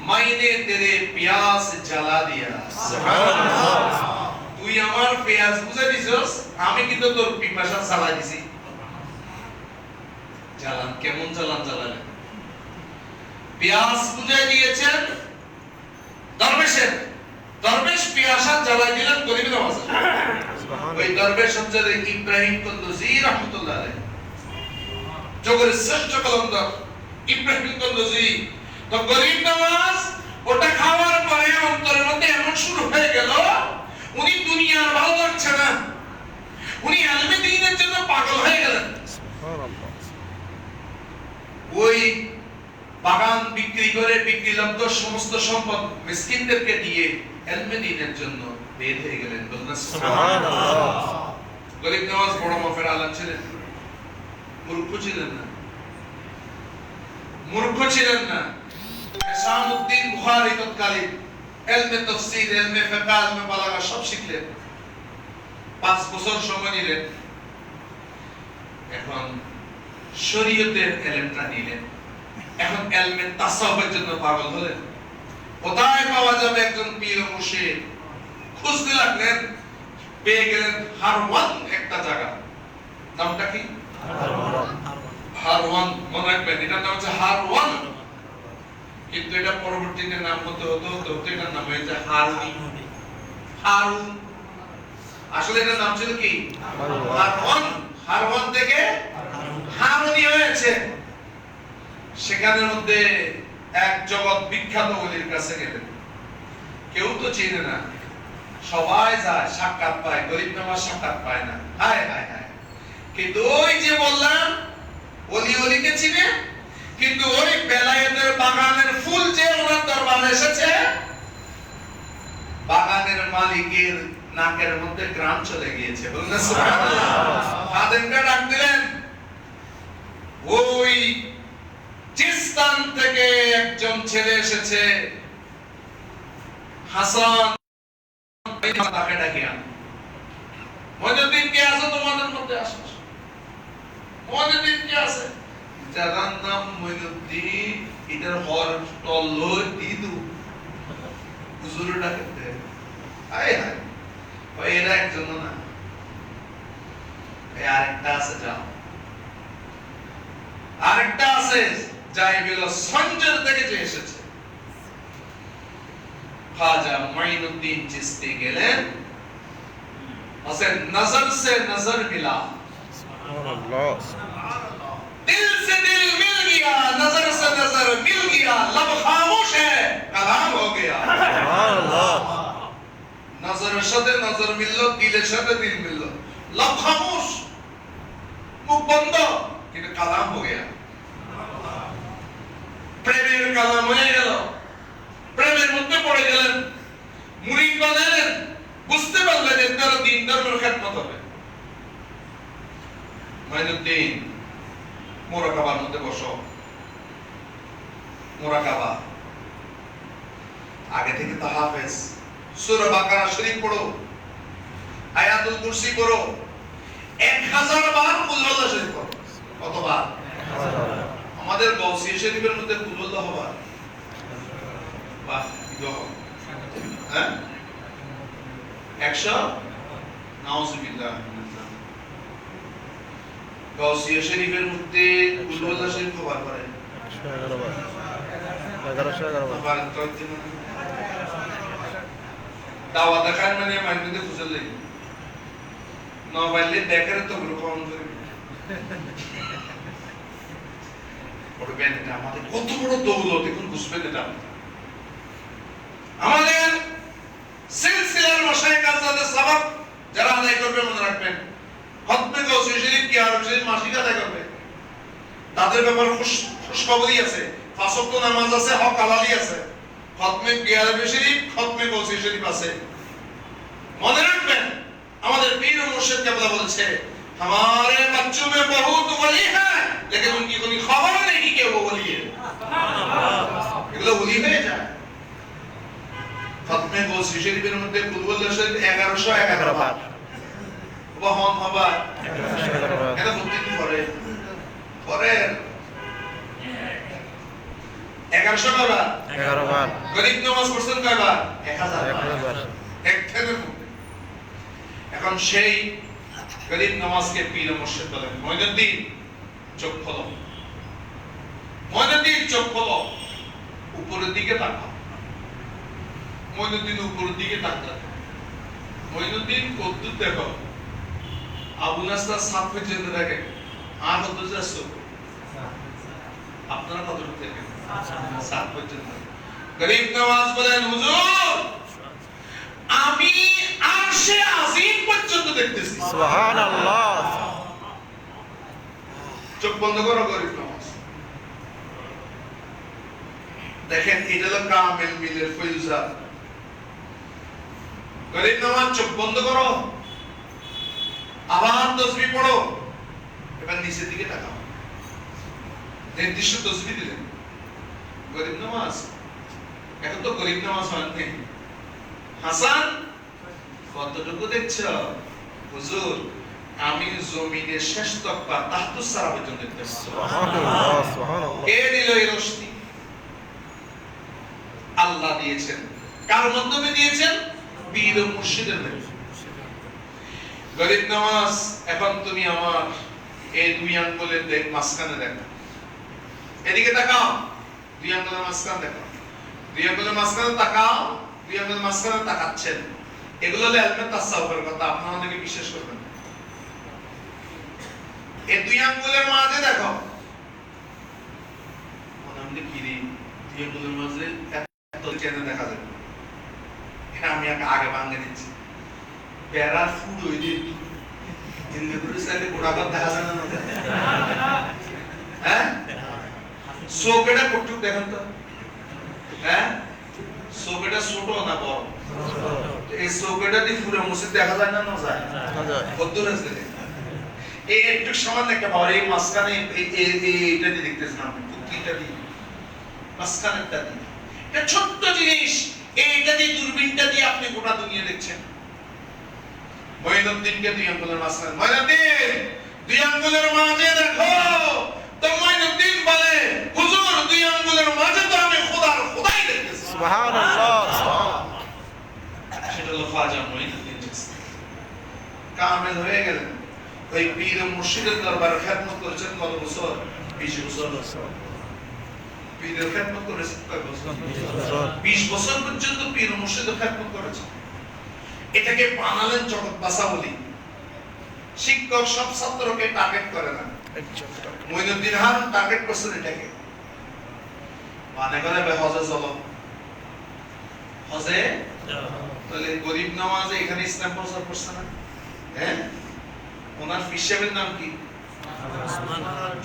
मैंने तेरे प्यास जला दिया। সুবহানাল্লাহ। তুই আমার प्यास বুঝে দিছস, আমি কিন্তু তোর পিপাসা জ্বালা দিছি। জ্বালান কেমন জ্বালান জ্বালালেন? प्यास বুঝে দিয়েছেন দরবেশের, দরবেশ পিয়াসা জ্বালাই দিলেন গরিব নামাজে। ওই দরবেশ হচ্ছে ইব্রাহিম কুন্দুজি রাহমাতুল্লাহ আলাইহি, জগতের শ্রেষ্ঠ কলমদার ইব্রাহিম কুন্দুজি। তো গরিব নামাজ ওটা খাওয়ার পরে অন্তরের মধ্যে এমন শুরু হয়ে গেল, উনি দুনিয়ার ভালো লাগছে না, উনি ইলমে দ্বীনের জন্য পাগল হয়ে গেলেন। সুবহানাল্লাহ। ওই বাগান বিক্রি করে বিক্রিলব্ধ সমস্ত সম্পদ মিসকিনদেরকে দিয়ে ইলমে দ্বীনের জন্য বের হয়ে গেলেন। সুবহানাল্লাহ। গরিব নওয়াজ বড় মাপের আলেম ছিলেন, মূর্খ ছিলেন না, মূর্খ ছিলেন না। ইহসানুদ্দিন বুখারী তৎকালীন ইলমে তাফসীর, ইলমে ফিকহ, ইলমে বালাগা সব শিখলেন, 5 বছর সময় নিলেন। এখন শরীয়তের ইলমটা নিলেন। এখন ইলমে তাসাউফের জন্য পাগল হলেন। কোথায় পাওয়া যাবে একজন পীর মুর্শিদ খুঁজতে লাগলেন, পেয়ে গেলেন হারওয়ান একটা জায়গা। নামটা কি? হারওয়ান। মনে রাখবেন এটার নাম হচ্ছে হারওয়ান, কিন্তু এটা পরবর্তীতে নাম হতে এটার নাম হয়েছে হারুনি। হারুন আসলে এটার নাম ছিল কি? হারওয়ান। হারওয়ান থেকে হারুনি হয়েছে। সেখানের মধ্যে এক জগৎ বিখ্যাত ওলির কাছে গেলেন। কেউ তো চিনে না, সবাই যায়, সাক্ষাৎ পায়, গরিব নওয়াজ সাক্ষাৎ পায় না। হায় হায় হায়। কিন্তু ওই যে বললাম ওলি ওলিকে চিনে, কিন্তু ওই বেলায়েতের বাগানের ফুল যে ওনার দরবারে এসেছে, বাগানের মালিকের নাকের মধ্যে গ্রাম চলে গিয়েছে। বলুন না সুবহানাল্লাহ। খাদেমকে ডাক দিলেন, ওই চিস্তান থেকে একজন ছেলে এসেছে, হাসান। তাকে ডাকি আন। মঈনুদ্দিন কে আছে তোমাদের মধ্যে? আসো। মঈনুদ্দিন কে আছে? যার নাম মঈনুদ্দিন, এটার হর টল দিদু হুজুর ডাকতে। আয় হায়, ওই এরা একজন না, এই আরেকটা আছে, যাও। আরেকটা আছে যাই বিল সঞ্জর থেকে যে এসেছে। খাজা মঈনুদ্দিন চিশতি গেলেন, বসে নজর সে নজর মিলা, সুবহানাল্লাহ, दिल से दिल मिल गया, नजर से नजर मिल गया, लब खामोश है कलाम हो गया। সুবহানাল্লাহ। নজরের সাথে নজর মিললো, দিলের সাথে দিল মিললো, लब खामोश, মুখ বন্ধ, কিন্তু কালাম हो गया। প্রেমের কালাম হয়ে গেল, প্রেমের মধ্যে পড়ে গেলেন, মুরিদ বানালেন, বুঝতে পারলেন এর দ্বারা দিন ধর্মের খেদমত হবে। মঈনুদ্দিন মুরাকাবার মধ্যে বসো। মুরাকাবা আগে থেকে তো হাফেজ, সূরা বাকারা শরীফ পড়ো, আয়াতুল কুরসি পড়ো, 1000 বার কুল আল্লাহ শরীফ পড়ো। কতবার? আমাদের গাউসিয়া শরীফের মধ্যে কুল আল্লাহ বার। বাহ, হ্যাঁ 100। নাউজুবিল্লাহ। গাউসিয়া শরীফের মধ্যে কুল আল্লাহ শরীফ কবার করে 11 বার। 1111 বার। দাওয়া দেখার মানে মাইন্ডে বুঝলে না পারলে দেখার তো গ্রহণ করে পড়বেন। এটা আমাদের কত বড় দৌলত, এখন বুঝবেন এটা। আমাদের সিলসিলার মাশায়েখ আজাদের সবক যারা আদায় করবে মনে রাখবেন, খতমে গাউসিয়া শরীফ কি আরবি শরীফ মাসিক আদায় করবে, তাদের ব্যাপারে খুশখবরি আছে, পাঁচ ওয়াক্ত নামাজ আছে, হক হালালি আছে, খতমে আরবি শরীফ, খতমে গাউসিয়া শরীফ আছে। মনে রাখবেন আমাদের পীর ও মুর্শিদ কেবলা বলেছে, हमारे बच्चों में बहुत वली है लेकिन उनकी कोई खबर नहीं कि वो वली है। এগুলো ওলি হয়ে যায়। খতমে গাউসিয়া শরীফের মধ্যে কুল আল্লাহ শরীফ 1111 বার, ওয়াহন হবা 1111 বার। এটা প্রতিদিন পড়ে পড়ে 1100 বার। 11 বার। গরিব নামাজ পড়ছেন কয়বার? 1000 বার। 1000 এক থেকের মধ্যে। এখন সেই গরিব নামাজকে পীর মুর্শিদ বলেন। মঈনুদ্দিন চোখ খোলো, মঈনুদ্দিন চোখ খোলো, উপরের দিকে তাকাও। মঈনুদ্দিন উপরের দিকে তাকায়। মঈনুদ্দিন কদ্দুর দেখো, আবু নাসর সাত পর্যন্ত দেখে, আর কত যাচ্ছে? আপনারা কত দেখেন? 7 পর্যন্ত। গরিব নওয়াজ বলেন, হুজুর আমি আরশে আজিম পর্যন্ত দেখতেছি। সুবহানাল্লাহ। চোখ বন্ধ করো গরিব নওয়াজ, দেখেন এটা হলো কামেল মিলের ফয়জা। গরিব নওয়াজ চোখ বন্ধ করো, আবার তাসবিহ পড়ো, এবার নিচের দিকে তাকাও। নির্দিষ্ট তাসবিহ দিলেন গরিব নওয়াজ। এখন তো গরিব নওয়াজ হয় নাই। হাসান কতটুকু দেখছো? হুজুর আমি জমিনের শেষ তকবা তাহতুস সারা পর্যন্ত দেখতে পাচ্ছি। সুবহানাল্লাহ, সুবহানাল্লাহ। কে দিল এই রোশনি? আল্লাহ দিয়েছেন। কার মাধ্যমে দিয়েছেন? পীর ও মুর্শিদের নাকি? গরিব নওয়াজ, এখন তুমি আমার এই দুই আঙ্গুলের মাঝখানে দেখো, এদিকে তাকাও, দুই আঙ্গুলের মাঝখানে দেখো, দুই আঙ্গুলের মাঝখানে তাকাও, দুই আঙ্গুলের মাঝখানে তাকাচ্ছেন, এগুলো হলো ইলমে তাসাউফের কথা, আপনারা অনেকে বিশ্বাস করবেন না। এই দুই আঙ্গুলের মাঝে দেখো, মনে হয় কি রে, দুই আঙ্গুলের মাঝে এত চেনে দেখা যাবে, এটা আমি আগে ভাঙে দিচ্ছি, বেড়ার ফুড হয়ে দিয়ে হিন্দু করে সাইডে গোড়াবার দেখা যায় না, হ্যাঁ সোকেটা কটুক দেখেন তো, হ্যাঁ সোকেটা ছোট না বড়, এই সোকেটা দিয়ে পুরো মসজিদ দেখা যায় না, না যায়, কত দূর আছে এই একটু সামান্য একটা পাওয়ার, এই মাঝখানে এইটা দিয়ে দেখতেছেন আপনি, পুত্রিটা দিয়ে মাঝখানেরটা দিয়ে, এটা ছোট্ট জিনিস, এইটা দিয়ে দূরবীনটা দিয়ে আপনি গোটা দুনিয়া দেখছেন। মঈনুদ্দিনকে দুই আঙ্গুলের মাঝখানে, মঈনুদ্দিন দুই আঙ্গুলের মাঝে দেখো, তো মঈনুদ্দিন বলে হুজুর দুই আঙ্গুলের মাঝে তো আমি খোদাই দেখতেছি। সুবহানাল্লাহ, সুবহানাল্লাহ। সেটা হলো খাজা মঈনুদ্দিন চিশতি। কামেল হয়ে গেলেন, ওই পীর ও মুর্শিদের দরবারে খেদমত করেছেন কত বছর? 20 বছর। পীরের খেদমত করেছেন কয় বছর? 20 বছর পর্যন্ত পীর ও মুর্শিদের খেদমত করেছেন। এটাকে বানালেন জগৎ বাসা বলি। শিক্ষক সব ছাত্রকে টার্গেট করে না, মঈনুদ্দিন হারুন টার্গেট করছেন এটাকে, মানে করে হজে চলো, হজে তাহলে গরিব নওয়াজ এখানে ইসলাম প্রচার করছে না, হ্যাঁ ওনার পীর সাহেবের নাম কি?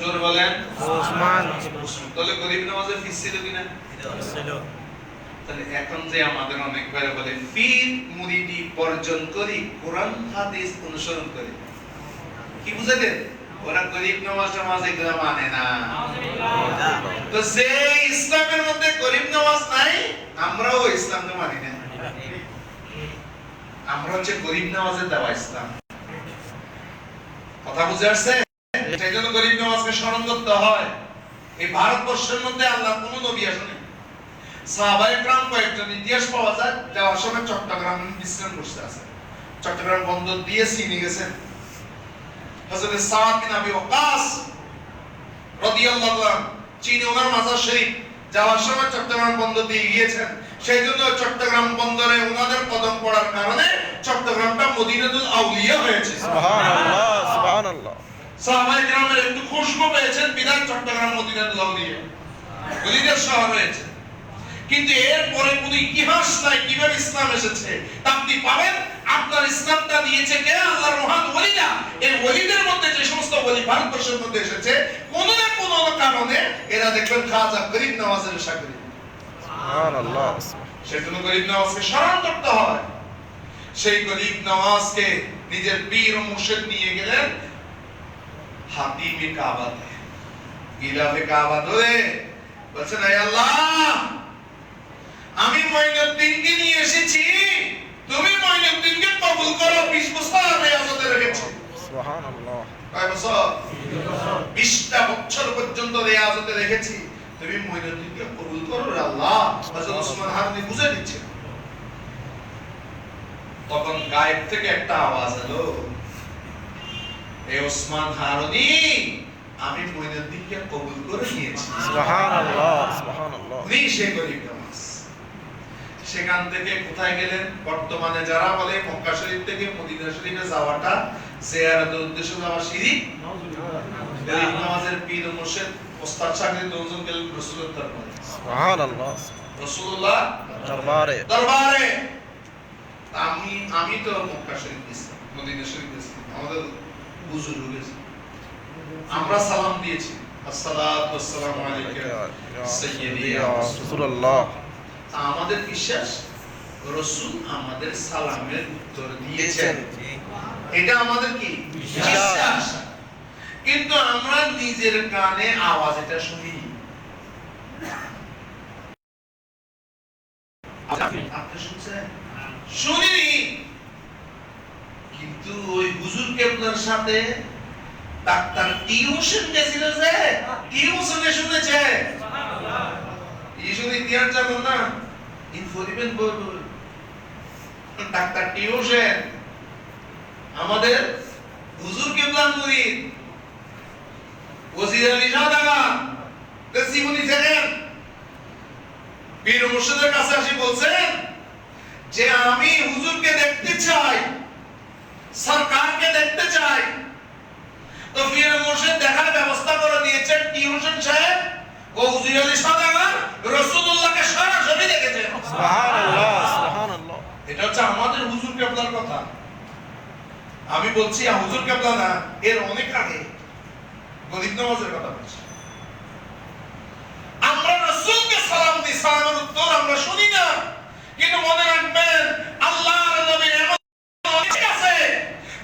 জোর বলেন ওসমান। তাহলে গরিব নওয়াজের পীর ছিল কিনা? ছিল। তাহলে এখন যে আমাদের অনেক ভাই বলে পীর মুরিদি বর্জন করি, কোরআন হাদিস অনুসরণ করি, কি বুঝালেন? ওরা গরিব নওয়াজ এগুলো মানে না। তো যে ইসলামের মধ্যে গরিব নওয়াজ নাই, আমরাও ইসলামকে মানি না, আমরা হচ্ছে গরিব নওয়াজের দেওয়া ইসলাম। কথা বুঝে আসছে? সেই জন্য গরিব নওয়াজকে স্মরণ করতে হয়। এই ভারতবর্ষের মধ্যে আল্লাহ কোন নবী আসেনি, সাহাবায়ে کرام কয়েকজন ইতিহাস পাওয়া যায়, যাওয়ার সময় চট্টগ্রাম বিশ্রাম করতে আছে, চট্টগ্রাম বন্দর দিয়ে চীনে গেছেন। হযরত সাদ বিন আবি ওয়াক্কাস রাদিয়াল্লাহু আনহু চীনে ওনার মাজার শরীফ যাওয়ার সময় চট্টগ্রাম বন্দর দিয়ে গিয়েছেন। সেই জন্য চট্টগ্রাম বন্দরে ওনাদের কদম পড়ার কারণে চট্টগ্রামটা মদিনাতুল আউলিয়া হয়েছে। সুবহানাল্লাহ, সুবহানাল্লাহ। সাহাবায়ে کرامের একটু খুশবু পেয়েছেন, বিধায় চট্টগ্রাম মদিনাতুল আউলিয়া ওলিদের শহর হয়েছে। কিন্তু এরপরে কোনো ইতিহাস নাই কিভাবে ইসলাম এসেছে, তা আপনি পাবেন। আপনার ইসলামটা দিয়েছে কে? আল্লাহর মহান ওলিরা। এই ওলিদের মধ্যে যে সমস্ত ওলি ভারতবর্ষের মধ্যে এসেছে, কোন না কোন কারণে এরা দেখবেন খাজা গরিব নওয়াজের শাগরিদ। সুবহানাল্লাহ। সেজন্য গরিব নওয়াজকে স্মরণ করতে হয়। সেই গরিব নওয়াজকে নিজের পীর ও মুর্শিদ নিয়ে গেলেন হাতিমে কাবাতে, গিলাফে কাবা ধরে বলছেন, হে আল্লাহ, আমি মঈনুদ্দিনকে নিয়ে এসেছি, তুমি মঈনুদ্দিনকে কবুল করো। 20 বছর রিয়াজতে রেখেছি। সুবহানাল্লাহ। কয় বছর? 20টা বছর পর্যন্ত রিয়াজতে রেখেছি, তুমি মঈনুদ্দিনকে কবুল করো রে আল্লাহ। হযরত ওসমান হারুনি বুঝে দিচ্ছে। তখন গায়েব থেকে একটা আওয়াজ এলো, হে ওসমান হারুনি, আমি মঈনুদ্দিনকে কবুল করে নিয়েছি। সুবহানাল্লাহ, সুবহানাল্লাহ। উনি সে গরিব নওয়াজ। সেখান থেকে কোথায় গেলেন? বর্তমানে যারা বলে মক্কা শরীফ থেকে মদিনা শরীফে যাওয়াটা জিয়ারতের উদ্দেশ্যে যাওয়া শিরিক, গরিব নওয়াজের পীর ও মুর্শিদ ওস্তাদ শাগরিদ দুজন গেলেন রাসূলের দরবারে। সুবহানাল্লাহ। রাসূলুল্লাহ দরবারে। আমি তো মক্কা শরীফ গেছি, মদিনা শরীফ গেছি, আমাদের হুজুর গেছে, আমরা সালাম দিয়েছি, আসসালাতু ওয়াসসালামু আলাইকা সাইয়্যিদি ইয়া রাসূলুল্লাহ। আমাদের বিশ্বাস রাসূল আমাদের সালামের উত্তর দিয়েছেন, এটা আমাদের কি বিশ্বাস। কিন্তু আমরা নিজের কানে আওয়াজ এটা শুনি, আপনি শুনছেন? শুনিনি। কিন্তু ওই হুজুর কেবলার সাথে ডাক্তার টিউশন গেছিল, যে টিউশনে শুনেছে। এই শুনে ইতিহাস জানেন না, ইনফরিমেন্ট বলবো ডাক্তার টিউশন আমাদের হুজুর কেবলার মুরিদ ওসির আলী শাহ দাগা জীবনী ছিলেন পীর মুর্শিদের কাছে আসি বলছেন যে আমি হুজুরকে দেখতে চাই সরকারকে দেখতে চাই তো পীর মুর্শিদ দেখার ব্যবস্থা করে দিয়েছেন টিউশন সাহেব ও হুজুর আলী শাহ দাগা রাসূলুল্লাহকে সরাসরি দেখেছেন সুবহানাল্লাহ সুবহানাল্লাহ এটা হচ্ছে আমাদের হুজুর কেবলার কথা আমি বলছি হুজুর কেবলা না এর অনেক আগে গরিব নামাজের কথা বলছি আমরা রাসূলকে সালাম দিই সালামের উত্তর আমরা শুনি না কিন্তু মনে রাখবেন আল্লাহর নবী এমন অনেক আছে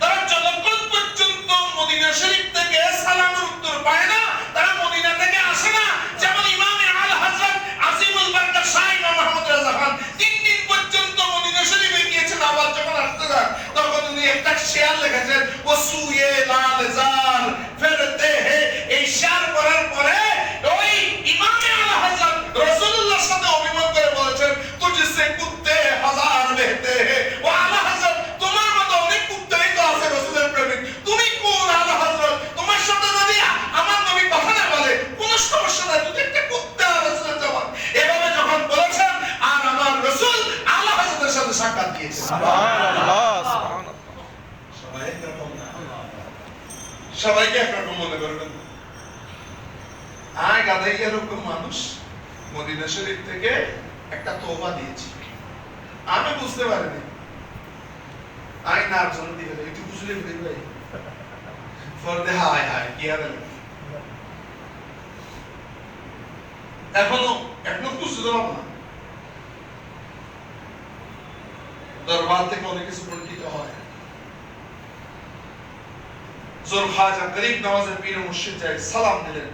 তারা যতক্ষণ পর্যন্ত মদিনা শরীফ থেকে সালামের উত্তর পায় না তারা মদিনা থেকে আসে না যেমন ইমাম আল হযরত আজিমুল বারকাত শাহ ইমাম মুহাম্মদ রাজা খান 3 দিন পর্যন্ত মদিনা শরীফে গিয়েছেন আবার যখন আসতে যান তখন উনি একটা শেয়ার লিখেছেন ও সুয়ে লাল জার ফেরতে হে এই শেয়ার করার পরে ওই ইমাম আল হযরত রাসূলুল্লাহর সাথে অভিমান করে বলেছেন তুঝসে কুত্তে হাজার বেহতে হে ও আল হযরত তোমার মতো অনেক কুত্তেই তো আছে রাসূলের প্রেমিক তুমি কোন আল হযরত তোমার সাথে যদি আমার নবী কথা না বলে কোনো সমস্যা নাই তুমি একটা কুত্তে আর রাসূলের জবান এভাবে যখন বলেছেন আর আমার রাসূল আল হযরতের সাথে সাক্ষাৎ দিয়েছেন সুবহানাল্লাহ সুবহানাল্লাহ সবাই একরকম না সবাইকে একরকম মনে করবেন আয় গাধাই এরকম মানুষ মদিনা শরীফ থেকে একটা তওবা দিয়েছি আমি বুঝতে পারিনি আই নার জন্য দিবে একটু বুঝলে বুঝলি ভাই ফরদে হায় হায় কি আর এখনো বুঝতে পারবো না দরবার থেকে অনেক কিছু পরিচিত হয় জোর খাজা গরিব নওয়াজের পীর মুর্শিদ যায় সালাম দিলেন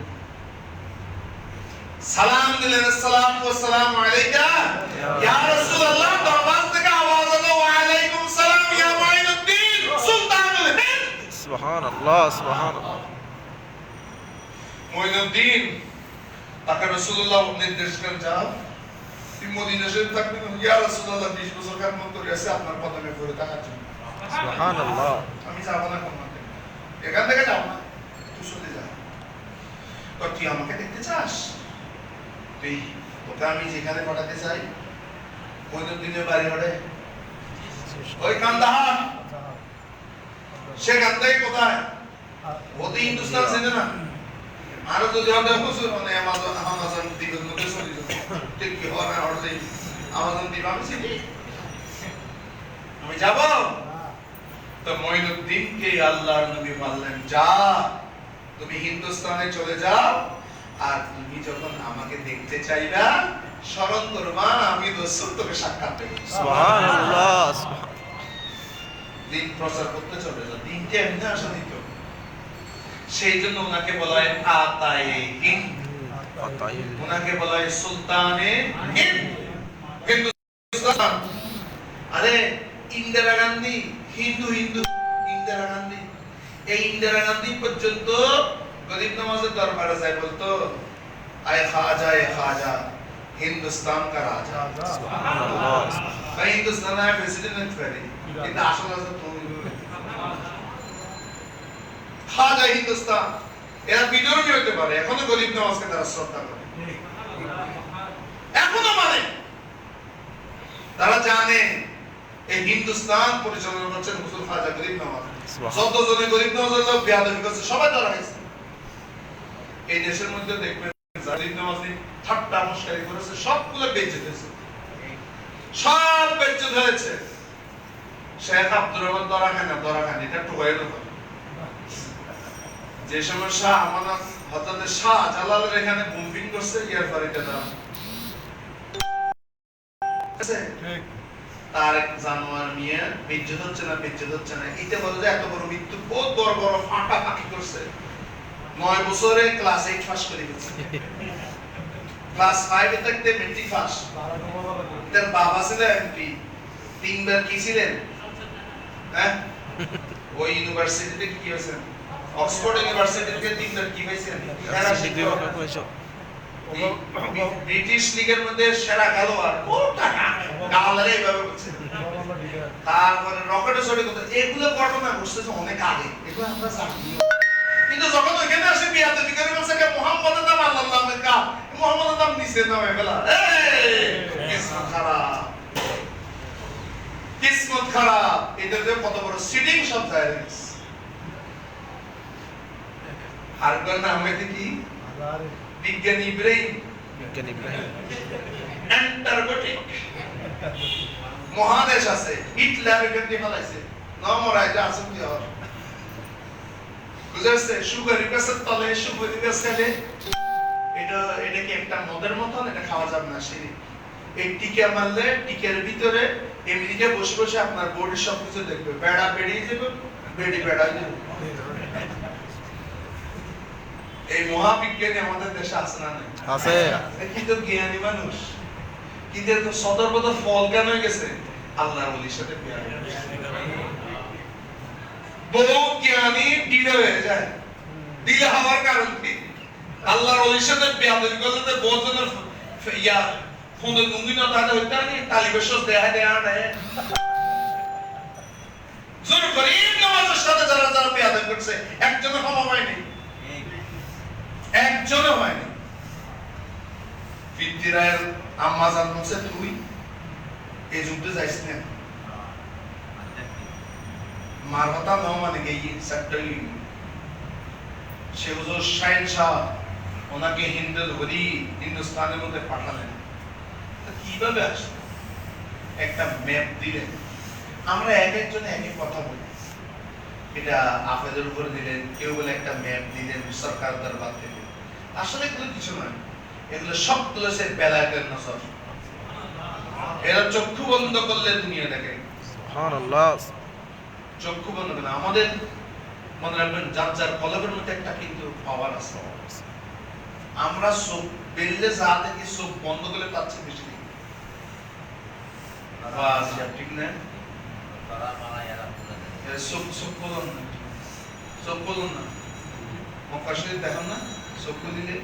আসসালাতু ওয়াসসালামু আলাইকা ইয়া রাসূলুল্লাহ দরবার থেকে আওয়াজ হলো ওয়া আলাইকুম সালাম ইয়া মাইনুদ্দিন সুলতানুল হিন্দ সুবহানাল্লাহ সুবহানাল্লাহ মাইনুদ্দিন তাকে রাসূলুল্লাহ নির্দেশ করেন যাও তুমি মদিনা শরীফ থাকবেন ইয়া রাসূলুল্লাহ 20 বছর কাজ করে আছে আপনার কদমে পড়ে থাকার জন্য সুবহানাল্লাহ আমি যাব না কোন এখান থেকে যাও না তুই চলে যা তো তুই আমাকে দেখতে চাস তুই তোকে আমি যেখানে পাঠাতে চাই মইনুদ্দিনের বাড়ি হলে ওই কান্দাহার সেখান থেকে কোথায় ওতে হিন্দুস্তান চেনে না আরো যদি আমাদের হুজুর মানে আমাজন দ্বীপের মধ্যে চলে যাবে ঠিক কি হয় না অর্ধে আমাজন দ্বীপ আমি চিনি আমি যাব তো মঈনুদ্দিনকে আল্লাহর নবী বললেন যা তুমি হিন্দুস্তানে চলে যাও আর তুমি যখন আমাকে দেখতে চাইবা স্মরণ করবা আমি রাসূল তোকে সাক্ষাৎ দেব সুবহানাল্লাহ দিন প্রচার করতে চলে যাও দিনকে এমনি আসা দিত সেই জন্য ওনাকে বলা হয় আতায়ে হিন্দ ওনাকে বলা হয় সুলতানে হিন্দ হিন্দুস্তান আরে ইন্দিরা গান্ধী হিন্দু ইন্দিরা গান্ধী এই ইন্দিরা গান্ধী পর্যন্ত গরিব নওয়াজের দরবারে যায় বলতো আয় খাজা হিন্দুস্তান কা রাজা সুবহানাল্লাহ ভাই হিন্দুস্তান এর প্রেসিডেন্ট করে কিন্তু আসলে তুমি খাজা হিন্দুস্তান এরা বিধর্মী হতে পারে এখনো গরিব নওয়াজকে তারা শ্রদ্ধা করে এখনো মানে তারা জানে এই হিন্দুস্তান পরিচালনা করছেন হুজুর খাজা গরিব নওয়াজ যতজনে গরিব নওয়াজের লোক বেয়াদবি করছে সবাই ধরা হয়েছে এই দেশের মধ্যে দেখবেন গরিব নওয়াজ ঠাট্টা মশকারি করেছে সবগুলো বেঁচে গেছে সব বেঁচে হয়েছে শেখ আব্দুর রহমান দরাখানি এটা টোকাইল যে সময় শাহ আমানত হযরত শাহ জালালের এখানে বোম্বিং করছে ইয়ার বাড়িতে না ঠিক তার জানোয়ার নিয়ে বিজ্জত হচ্ছে না এটা বলে যে এত বড় মৃত্যু বহুত বড় বড় ফাঁকা ফাঁকি করছে 9 বছরে ক্লাস 8 পাস করে গেছে ক্লাস 5 এ থাকতে মেট্রিক পাস তার বাবা ছিল এমপি তিনবার কি ছিলেন হ্যাঁ ওই ইউনিভার্সিটিতে কি হয়েছেন অক্সফোর্ড ইউনিভার্সিটি থেকে তিনবার কি হয়েছেন সেরা শিক্ষক ব্রিটিশ লিগের মধ্যে সেরা খেলোয়াড় ও টাকা গালারে এইভাবে বলছে তারপরে রকেটে চড়ে কথা, এগুলো ঘটনা ঘটতেছে অনেক আগে, এগুলো আমরা জানি। কিন্তু যখন ওইখানে আসে বিয়াদবি করে বলছে মুহাম্মাদের নাম আল্লাহর নামের কাম, মুহাম্মাদের নাম নিচে নামে ফেলা, কিসমত খারাপ, কিসমত খারাপ। এদের যে কত বড় সিটিং সব যায় গেছে। আর কোন নাম হইতে কি বিজ্ঞানী ইব্রাহিম, বিজ্ঞানী ইব্রাহিম, অ্যান্টার্কটিক মহাদেশ আছে, হিটলার এখান দিয়ে ফেলাইছে, নমরাই যা আছে কি আর বুঝাচ্ছে। সুগার রিপেসের তলে সুগার রিপেস খেলে এটা কি একটা মদের মতন, এটা খাওয়া যাবে না। সেই এই টিকা মারলে টিকের ভিতরে আমেরিকা বসে বসে আপনার বডির সবকিছু দেখবে, বেড়া বেরিয়ে যাবে, বেড়ি বেড়া যাবে। এই মহাবিজ্ঞানী আমাদের দেশে আছে না? নাই আছে। কিন্তু জ্ঞানী মানুষ, কিন্তু এত সদর্বদ ফল কেন হয়ে গেছে? আল্লাহর ওলির সাথে বিয়ে বহু জ্ঞানী ডিলে হয়ে যায়। ডিলে হওয়ার কারণ কি? আল্লাহর ওলির সাথে বিয়ে করলে বহু জনের ইয়া ফোনে দুঙ্গিনা তাহলে হইতে নেই, তালিবেশস দেয়া দেয়া নেয় জোর করে নামাজের সাথে যারা যারা বিয়ে করছে একজনের ক্ষমা হয়নি, একজনও হয়নি। ফিদ্দিরায়ের আম্মা জান বলছে, তুই এই যুদ্ধে যাইস না, মার কথা ন মানে গিয়ে সেক্টরি সে হুজুর শাহিন শাহ ওনাকে হিন্দু ধরি হিন্দুস্তানের মধ্যে পাঠালেন। কিভাবে আসবে? একটা ম্যাপ দিলেন, আমরা এক একজনে এক এক কথা বলি, এটা আফেদের উপরে দিলেন, কেউ বলে একটা ম্যাপ দিলেন সরকার দরবার থেকে। আসলে এগুলো কিছু নয়, এগুলো সবগুলো সে বেলায়েতের নজর। এরা চক্ষু বন্ধ করলে দুনিয়া দেখে। সুবহানাল্লাহ। চক্ষু বন্ধ করলে আমাদের মনে রাখবেন, যার যার কলবের মধ্যে একটা কিন্তু পাওয়ার আছে। আমরা চোখ বেললে যা দেখি, চোখ বন্ধ করলে তার চেয়ে বেশি দেখি। ঠিক না? চোখ বলুন না, চোখ বলুন না, মক্কা শরীফ দেখুন না, চক্ষু দিলে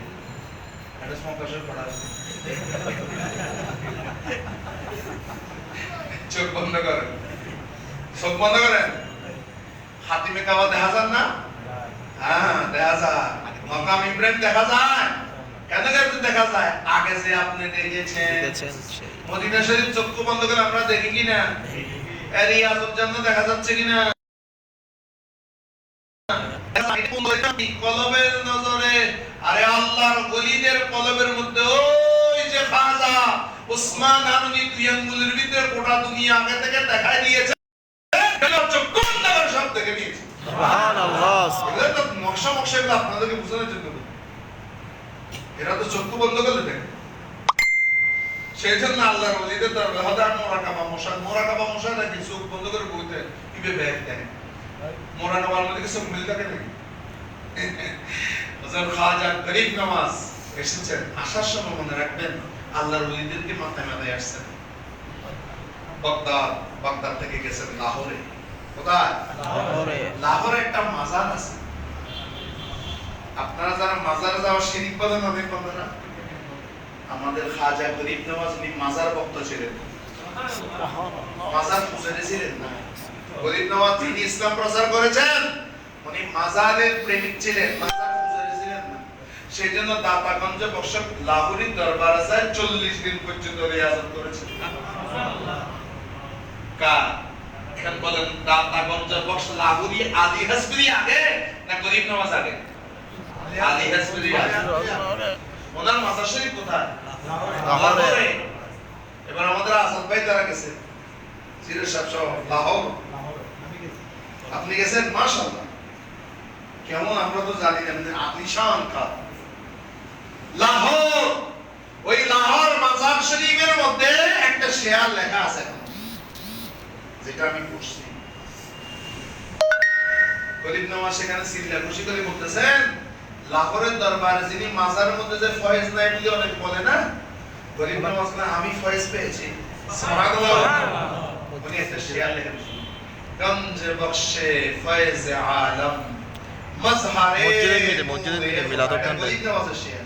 একটা মক্কা শরীফ পড়া আছে। চোখ বন্ধ করেন, চোখ বন্ধ করেন। হাতিমে কাবা দেখা যান না? হ্যাঁ দেখা যায়। মাকাম ইব্রাহিম দেখা যায়। কেন দেখা যায়? আগে যে আপনি দেখেছেন মদিনা শরীফ চক্ষু বন্ধ করে আমরা দেখি কিনা? রিয়াজুল জান্নাত দেখা যাচ্ছে কিনা? কলবের নজরে, আরে আল্লাহর ওলিদের কলবের মধ্যে ওই যে খাজা উসমান আরনি দুই আঙ্গুলের ভিতরে গোটা দুনিয়া আগে থেকে দেখাই দিয়েছে, চক্ষু বন্ধ করে সব দেখে নিয়েছে। সুবহানাল্লাহ। এগুলো তো নকশা মকশা, এগুলো আপনাদেরকে বোঝানোর জন্য। এরা তো চক্ষু বন্ধ করলে দেখে। সেই জন্য আল্লাহর ওলিদের দরবার হাজার মোরাকাবা মশা নাকি চোখ বন্ধ করে বলতে কিভাবে ব্যাগ দেয়। মোরাকাবার মধ্যে চোখ মিল থাকে নাকি? হযরত খাজা গরিব নওয়াজ এসেছেন, আসার সময় মনে রাখবেন আল্লাহর ওলিদেরকে মাথায় মাথায় আসছেন। বাগদাদ থেকে গেছেন লাহোরে। কোথায়? লাহোরে। লাহোরে একটা মাজার আছে। আপনারা যারা মাজারে যাওয়ার শিরিক বলেন অনেক বন্ধুরা, আমাদের খাজা গরিব নওয়াজ উনি মাজার ভক্ত ছিলেন, মাজার পূজারী ছিলেন না। গরিব নওয়াজ তিনি ইসলাম প্রচার করেছেন, উনি মাজারের প্রেমিক ছিলেন, মাজার পূজারী ছিলেন না। সেই জন্য দাতাগঞ্জে বসে লাহোরি দরবার আছে 40 দিন পর্যন্ত রিয়াজত করেছেন। কার? এখন বলেন দাতাগঞ্জে বসে লাহোরি আলী হাসবি আগে না গরিব নওয়াজ আগে? আলী হাসবি আগে। ওনার মাজার শরীফ কোথায়? লাহোরে। এবার আমাদের আসাদ ভাই তারা গেছে, সিরাজ সাহেব সহ লাহোর। আপনি গেছেন? মাশাআল্লাহ। কেমন আমরা তো জানি না, আলিশান কা লাহোর। ওই লাহোর মাজার শরীফের মধ্যে একটা শেয়ার লেখা আছে, যেটা আমি পড়ছি। গরিব নওয়াজ সেখানে সিল্লা খুশি করে বলতেছেন, লাহোরের দরবারে যিনি মাজারের মধ্যে যে ফয়েজ নাই বলে অনেক বলে না, গরিব নওয়াজ না আমি ফয়েজ পেয়েছি। সুবহানাল্লাহ। উনি একটা শেয়ার লিখেছেন, গঞ্জ বখশে ফয়েজ আলম মজহারে মসজিদের মিলাদ গরিব নওয়াজের শেয়ার।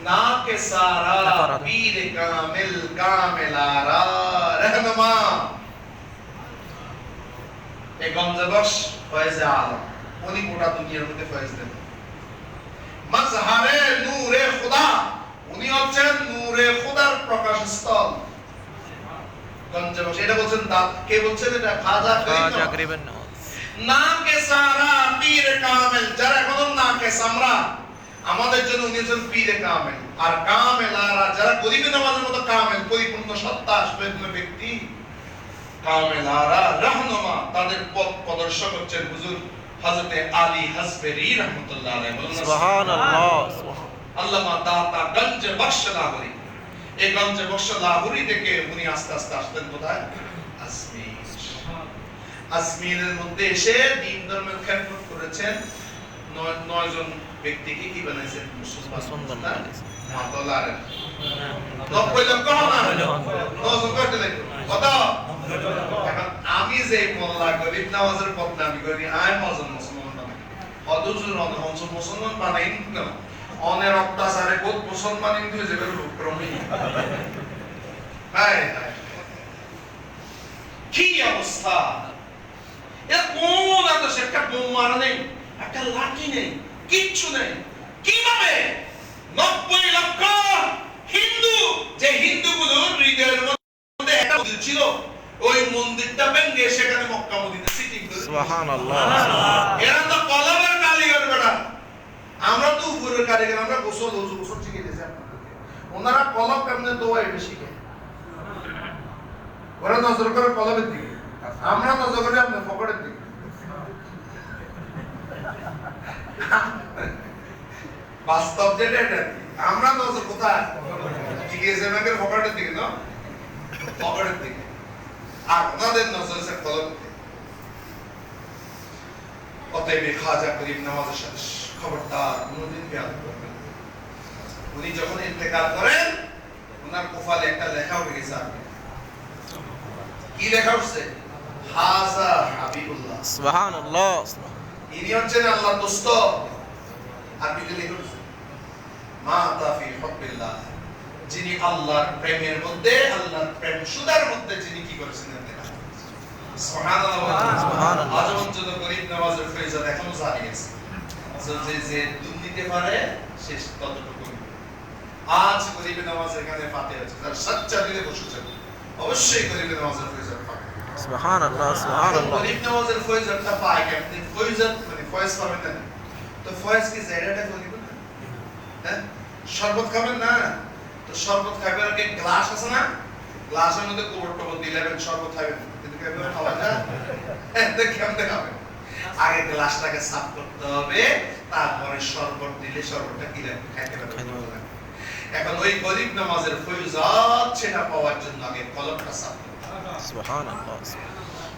ना के सारा पीर कामिल कामिलारा रहनुमा এই গঞ্জবশ ফয়েজে আলম উনি গোটা দুনিয়ার মধ্যে ফয়েজ দেন মাজহারে নূরে খোদা উনি হচ্ছেন নূরে খোদার প্রকাশস্থল গঞ্জবশ এটা বলছেন কে বলছেন এটা খাজা গরিবের না কে সারা পীর কামিল যারা এখনো না কে সামরা আমাদের জন্য উনি হচ্ছেন পীর কামিল আর কামিলারা যারা গরিবের নামাজের মতো কামিল পরিপূর্ণ সত্তা পরিপূর্ণ ব্যক্তি কামিলারা রাহনুমা তাদের পথ প্রদর্শক হচ্ছেন হুজুর হযরতে আলী হাসবেরি রাহমাতুল্লাহ আলাইহি বলেন সুবহানাল্লাহ আল্লামা দাতা গঞ্জ বখশ লাহোরী এই গঞ্জ বখশ লাহোরী থেকে উনি আস্তে আস্তে আসতেন কোথায় আজমিরের মধ্যে এসে দ্বীন ধর্মের খেদমত করেছেন 9 জন ব্যক্তিকে কি বানাইছেন মুসলমান বানাইছেন মাদলারে 90 লক্ষ না 9 জন করতে লাগলো কত এখন আমি যে মোল্লা গরিব নামাজের বদনামি করি আই মজন মুসলমান বানাই অদুজুর অনহন মুসলমান বানাই না অনের অত্যাচারে বহুত মুসলমান হিন্দু যে ক্রমে হায় হায় কি অবস্থা এর কোন আদর্শ একটা বোম মারা নেই একটা লাঠি নেই কিচ্ছু নেই কিভাবে 90 লক্ষ হিন্দু যে হিন্দুগুলোর হৃদয়ের মধ্যে একটা মন্দির ছিল ওই মন্দিরটা ভেঙে সেখানে মক্কা মদিনা সিটিং করে সুবহানাল্লাহ এরা তো কলমের কারিগর বেটা আমরা তো উপরের কারিগর আমরা গোসল শিখে দিয়েছি আপনাদেরকে ওনারা কলম কেমনে দোয়াই বেশি শিখে ওরা নজর করে কলমের দিকে আমরা নজর করি আপনার পকেটের দিকে বাস্তব যেটা এটা আমরা নজর কোথায় জিজ্ঞেস ব্যাংকের পকেটের দিকে না পকেটের দিকে আর ওনাদের নজর সে কলম অতএব খাজা করিম নওয়াজের সাথে খবরদার কোনদিন বিয়াদ করবেন উনি যখন ইন্তেকাল করেন ওনার কপালে একটা লেখা হয়ে গেছে আপনি কি লেখা হচ্ছে হাজা হাবিবুল্লাহ সুবহানাল্লাহ ইনি হচ্ছেন আল্লাহর দোস্ত আর কি লেখা হচ্ছে মা তাফি হুব্বিল্লাহ যিনি আল্লাহর প্রেমের মধ্যে আল্লাহর প্রেম সুদার মধ্যে যিনি কি করেছেন সুবহানাল্লাহ সুবহানাল্লাহ আজ পর্যন্ত গরিব নওয়াজের ফয়সাল এখনো জারি আছে যে দুধ দিতে পারে শেষ ততটুকু আজ গরিব নওয়াজের কাছে ফাতিহা আছে যারা সচ্চা দিলে বসেছেন অবশ্যই গরিব নওয়াজের ফয়সাল পাবে সুবহানাল্লাহ সুবহানাল্লাহ গরিব নওয়াজের ফয়সালটা পায় কেমনে ফয়সাল মানে ফয়স পাবেন না তো ফয়স কি জায়গাটা গরিব না হ্যাঁ শরবত খাবেন না তো শরবত খাবেন আর কি গ্লাস আছে না গ্লাসের মধ্যে গোবর টোবর দিলেন শরবত খাবেন কিন্তু কেমন খাওয়া যায় এতে কেমনে খাবেন আগে গ্লাসটাকে সাফ করতে হবে তারপরে শরবত দিলে শরবতটা কিনে খাইতে পারবেন এখন ওই গরিব নামাজের ফয়জাত সেটা পাওয়ার জন্য আগে কলমটা সাফ করতে হবে সুবহানাল্লাহ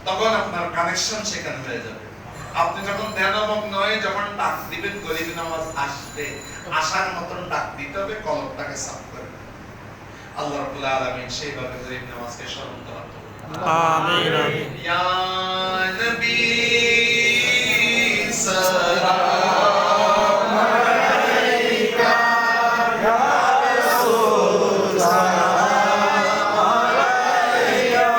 তখন আপনার কানেকশন সেখানে হয়ে যাবে আপনি যখন ধ্যানমগ্ন হয়ে যখন ডাক দিবেন গরিব নামাজ আসবে আসার মতন ডাক দিতে হবে কলমটাকে সাফ করে আল্লাহ রাব্বুল আলামিন সেইভাবে গরিব নামাজকে স্মরণ করার আমিন আমিন ইয়া নবী সালাম আলাইকা ইয়া রাসূল সালাম আলাইকা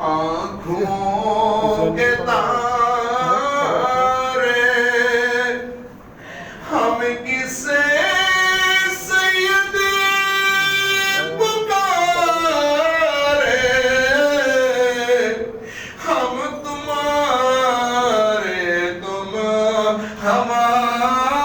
आँखों के तारे हम किसे सैयदे पुकारे हम तुम्हारे तुम हमारे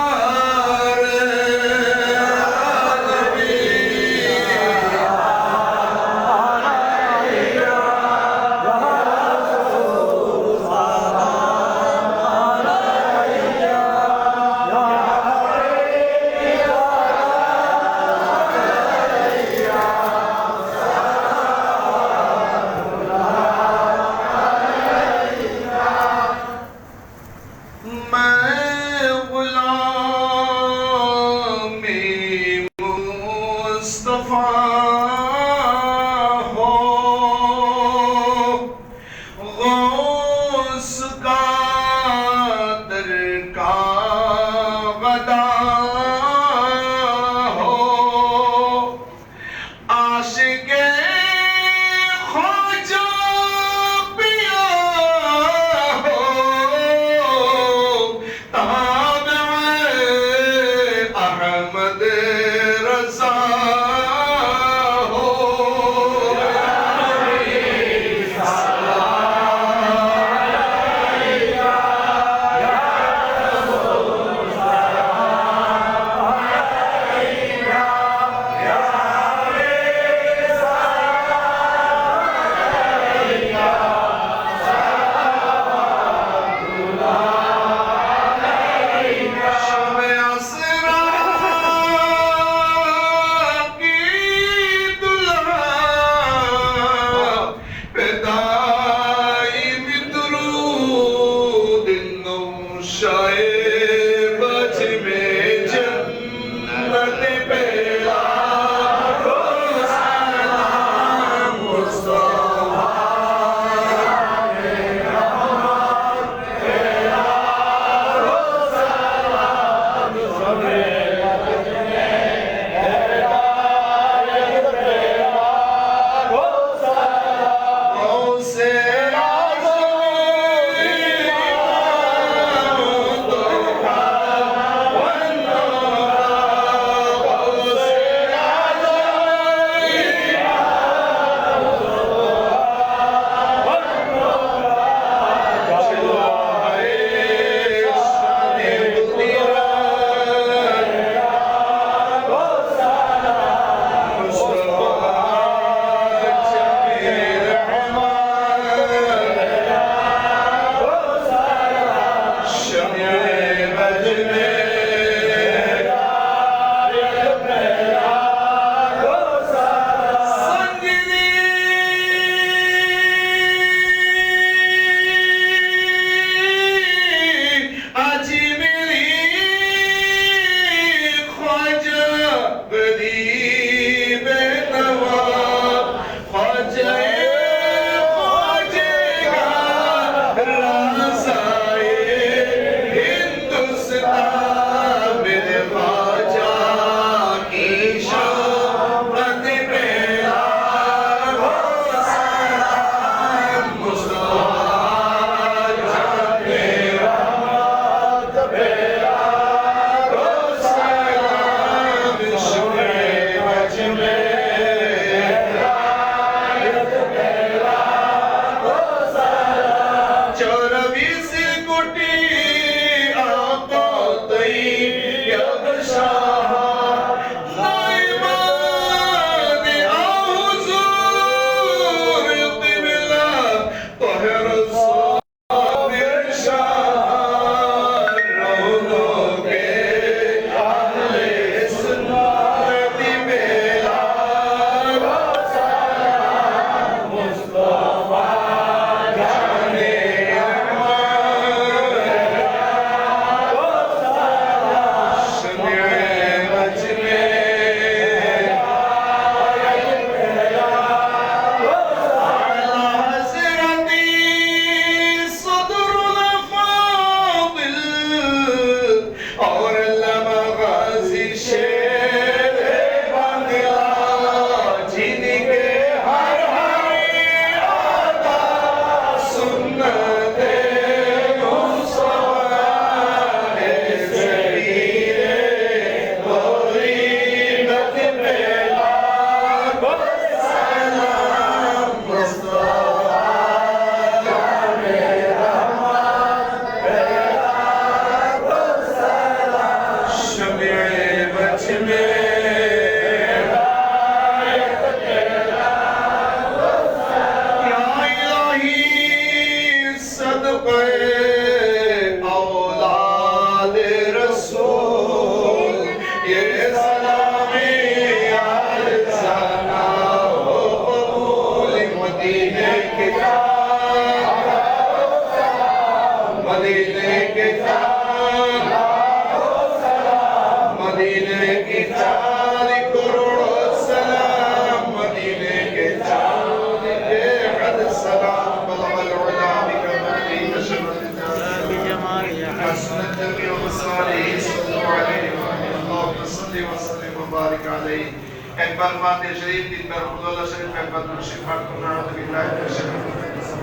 একবার ফাতিহা শরীফ তিনবার কুল্লাহ শরীফ একবার দুরূদ পাঠ করুন আউযু বিল্লাহি মিনাশ শাইতানির রাজিম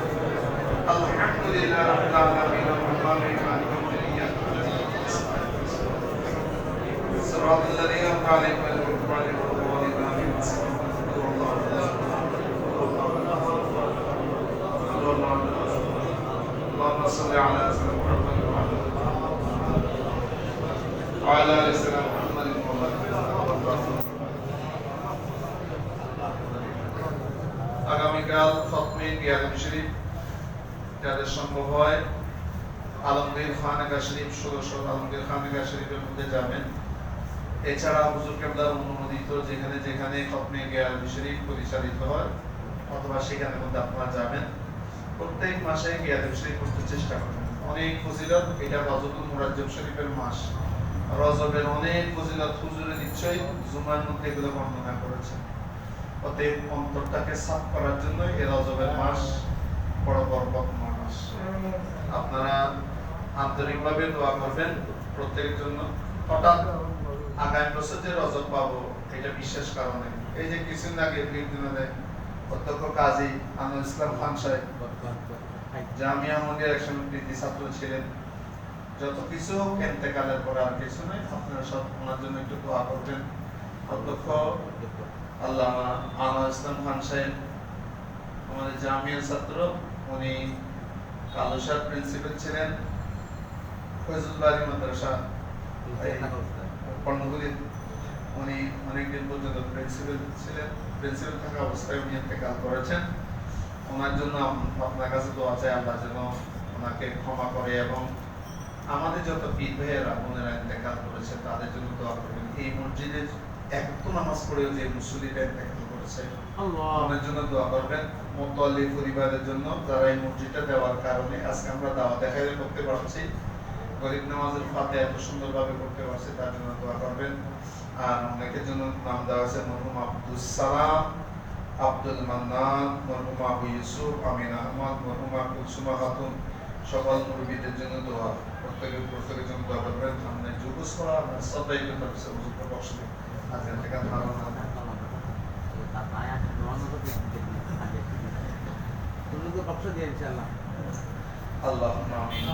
আলহামদুলিল্লাহি রাব্বিল আলামিন আর-রাহমানির রাহিম মালিকি ইয়াউমিদ্দিন সিরাতাল লাযীনা আন'আমতা আলাইহিম গায়রিল মাগদূবি আলাইহিম اللهم صل على سيدنا محمد وعلى آل سيدنا محمد আগামীকাল খতমে গিয়ারুম শরীফ যাদের সম্ভব হয় আলমগীর খানকা শরীফ 16 আলমগীর খানকা শরীফের মধ্যে যাবেন। এছাড়া হুজুর কেবলার অনুমোদিত যেখানে যেখানে খতমে গিয়ারুম শরীফ পরিচালিত হয় অথবা সেখানে মধ্যে আপনারা যাবেন। প্রত্যেক মাসে গিয়ারুম শরীফ পড়তে চেষ্টা করবেন। অনেক ফজিলত, এটা রজবুল মুরাজ্জব শরীফের মাস, রজবের অনেক ফজিলত হুজুরে নিশ্চয়ই জুমার মধ্যে এগুলো বর্ণনা করেছেন। অতএব অন্তরটাকে সাফ করার জন্য এই রজবের মাস বড় বরকতময় মাস। আপনারা আন্তরিকভাবে দোয়া করবেন প্রত্যেকের জন্য। হঠাৎ আগামী বছর যে রজব পাবো এটা বিশেষ কারণে, এই যে কিছুদিন আগে দিনে অধ্যক্ষ কাজী আনোয়ার ইসলাম খান সাহেব জামিয়া মন্দির একজন কৃতি ছাত্র ছিলেন। যত কিছু হোক ইন্তেকালের পর আর কিছু নয়, আপনারা সব ওনার জন্য একটু দোয়া করবেন। অধ্যক্ষ আল্লামা আনোয়ার ইসলাম খান সাহেব আমাদের জামিয়ার ছাত্র, উনি কালুসার প্রিন্সিপাল ছিলেন, ফয়জুল বাড়ি মাদ্রাসা কর্ণগুলির উনি অনেকদিন পর্যন্ত প্রিন্সিপাল ছিলেন। প্রিন্সিপাল থাকা অবস্থায় উনি ইন্তেকাল করেছেন। ওনার জন্য আপনার কাছে দোয়া চাই, আল্লাহ যেন ওনাকে ক্ষমা করে এবং আমাদের যত পীর ভাইয়েরা বোনেরা ইন্তেকাল করেছে তাদের জন্য দোয়া করবেন। এই মসজিদের একটু নামাজ পড়েও যে মুসল্লিরা ইন্তেকাল করেছে ওদের জন্য দোয়া করবেন। মুতাল্লি পরিবারের জন্য যারা এই মসজিদটা দেওয়ার কারণে আজকে আমরা দাওয়া দেখাইতে করতে পারছি, গরিব নামাজের ফাতিহা এত সুন্দরভাবে করতে পারছি, তার জন্য দোয়া করবেন। আর অনেকের জন্য নাম দেওয়া আছে মরহুম আব্দুস সালাম, আব্দুল মান্নান, মরহুম আবু ইউসুফ, আমিন আহমদ, মরহুমা কুলসুমা খাতুন, সকল মুরব্বীদের জন্য দোয়া, প্রত্যেকের জন্য দোয়া করবেন। সামনে জুলুস করা আমরা সবাই করতে পারছি হুজুরকে বসলে আজকে থেকে ধারণা اللهم آمين.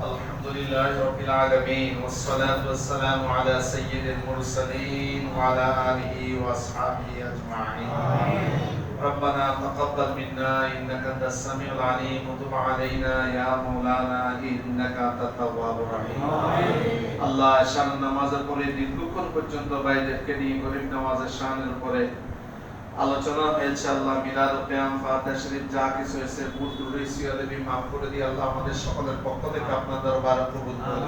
الحمد لله رب العالمين والصلاة والسلام على سيد المرسلين وعلى آله وأصحابه أجمعين. ربنا تقبل منا إنك أنت السميع العليم وتب علينا يا مولانا إنك أنت التواب الرحيم. আল্লাহ শান নামাজের পরে দীর্ঘক্ষণ পর্যন্ত ভাইদেরকে নিয়ে গরিব নামাজের শানের উপরে আলোচনা হয়েছে। আল্লাহ মিলাদ ও কিয়াম ফাতিহা শরীফ যা কিছু হয়েছে ভুল ত্রুটি সিয়াদেবী মাফ করে দিয়ে আল্লাহ আমাদের সকলের পক্ষ থেকে আপনার দরবারে কবুল করুন।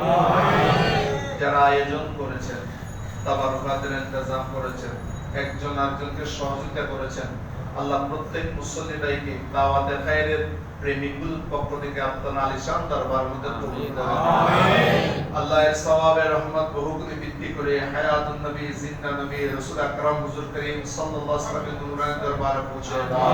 যারা আয়োজন করেছেন, তাবারুকাতের ইন্তজাম করেছেন, একজন আরেকজনকে সহযোগিতা করেছেন, আল্লাহ প্রত্যেক মুসল্লি ভাইকে দাওয়াতে খায়রের প্রেমিকুল পক্ষ থেকে আপনার আলিশান দরবার মধ্যে কবুল করুন। আল্লাহ এর সওয়াবের রহমত বহুগুণে বৃদ্ধি করে হায়াতুন নবী জিন্দা নবী রাসূল আকরাম হুজুর করিম সাল্লাল্লাহু আলাইহি ওয়াসাল্লামের নূরানি দরবারে পৌঁছে দাও।